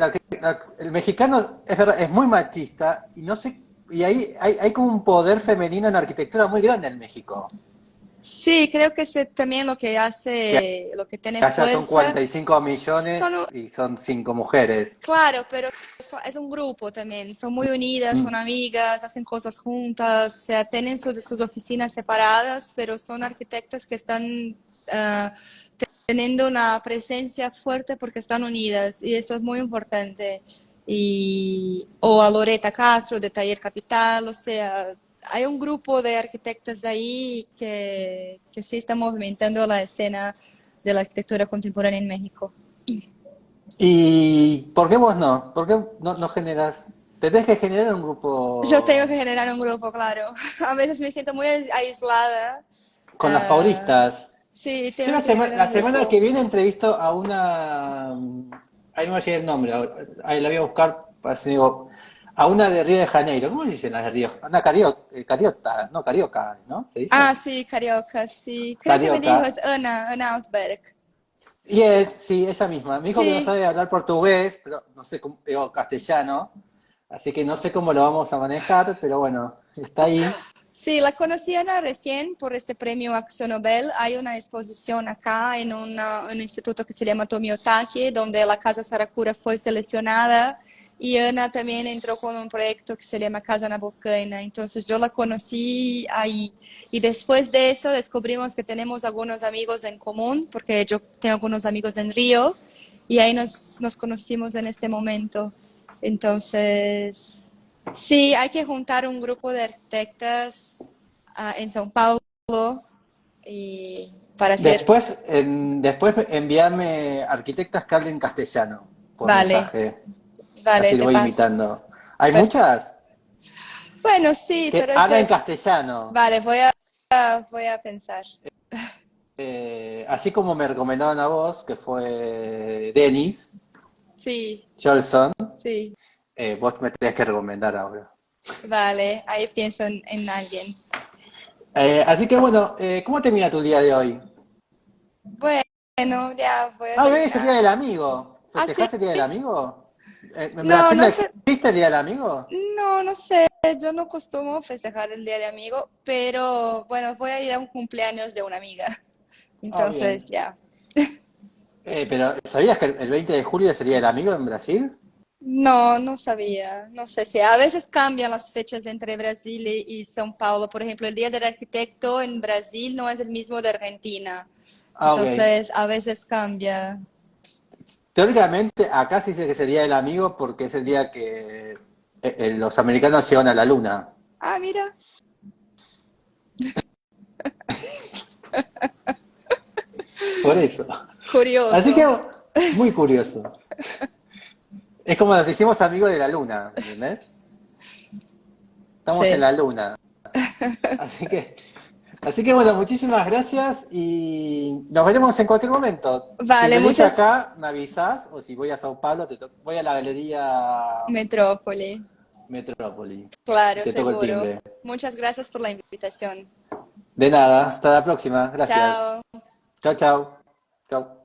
el mexicano es verdad, es muy machista y no sé, y hay como un poder femenino en arquitectura muy grande en México. Sí, creo que es también lo que hace, lo que tiene Allá son fuerza, 45 millones son, y son 5 mujeres. claro, pero es un grupo también, son muy unidas, Mm. son amigas, hacen cosas juntas, o sea, tienen sus oficinas separadas, pero son arquitectas que están ah, teniendo una presencia fuerte porque están unidas y eso es muy importante. O a Loreta Castro de Taller Capital, o sea, hay un grupo de arquitectas ahí que sí está movimentando la escena de la arquitectura contemporánea en México. ¿Y por qué vos no? ¿Por qué no generas? Tenés que generar un Yo tengo que grupo generar un grupo, claro. A veces me siento muy aislada. con las Ah, paulistas. sí, Yo tengo que generar la un semana que grupo. viene entrevisto a una. Ahí no me llega el nombre, ahí la voy a buscar para si digo. A una de Río de Janeiro. ¿Cómo se dicen las de Río? Una cariota, no, carioca, ¿no? ¿Se dice? Ah, sí, carioca, sí. Creo que me Carioca. dijo, es Ana Outberg. Y sí, ella misma. Me dijo que no Sí, sabe hablar portugués, pero no sé cómo, digo, castellano. Así que no sé cómo lo vamos a manejar, pero bueno, está ahí. sí, la conocí Ana recién por este premio Acción Nobel. Hay una exposición acá en un instituto que se llama Tomiotaki, donde la Casa Saracura fue seleccionada y Ana también entró con un proyecto que se llama Casa Nabocaina. Entonces yo la conocí ahí y después de eso descubrimos que tenemos algunos amigos en común, porque yo tengo algunos amigos en Río y ahí nos conocimos en este momento. Entonces... Sí, hay que juntar un grupo de arquitectas en São Paulo y para hacer, Después envíame arquitectas que hablen castellano por vale, mensaje. vale, Así lo te voy paso. imitando. ¿Hay muchas? Bueno, sí, Que pero eso hablan es, castellano. vale, voy a pensar. Así como me recomendaron a vos, que fue Denis Sí, Jolson, sí, vos me tenés que recomendar ahora. vale, ahí pienso en alguien. Así que bueno, ¿cómo termina tu día de hoy? Bueno, ya voy a Ah, hoy es el día terminar. del amigo. Ah, sí, ¿Festejás el día del amigo? ¿En no, Brasil no no sé, existe el día del amigo? no, no sé, yo no costumo festejar el día de amigo, pero bueno, voy a ir a un cumpleaños de una amiga. Ah, Entonces, bien. ya. Pero ¿sabías que el 20 de julio es el día del amigo en Brasil? No, no sabía, no sé si a veces cambian las fechas entre Brasil y São Paulo. Por ejemplo, el Día del Arquitecto en Brasil no es el mismo de Argentina. Ah, ok. Entonces, a veces cambia. Teóricamente, acá se dice que sería el amigo porque es el día que los americanos llegan a la luna. Ah, mira, Por eso. Así que, curioso. muy curioso. Es como nos hicimos amigos de la luna, ¿entendés? Estamos en Sí. la luna. Así que, así que bueno, muchísimas gracias y nos veremos en cualquier momento. Si Vale, venís muchas acá, me avisás, o si voy a Sao Paulo, voy a la Galería metrópoli. Metrópoli y Claro, te toco el seguro. timbre. Muchas gracias por la invitación. De nada, hasta la próxima, gracias. Chao. Chao, chao. Chao.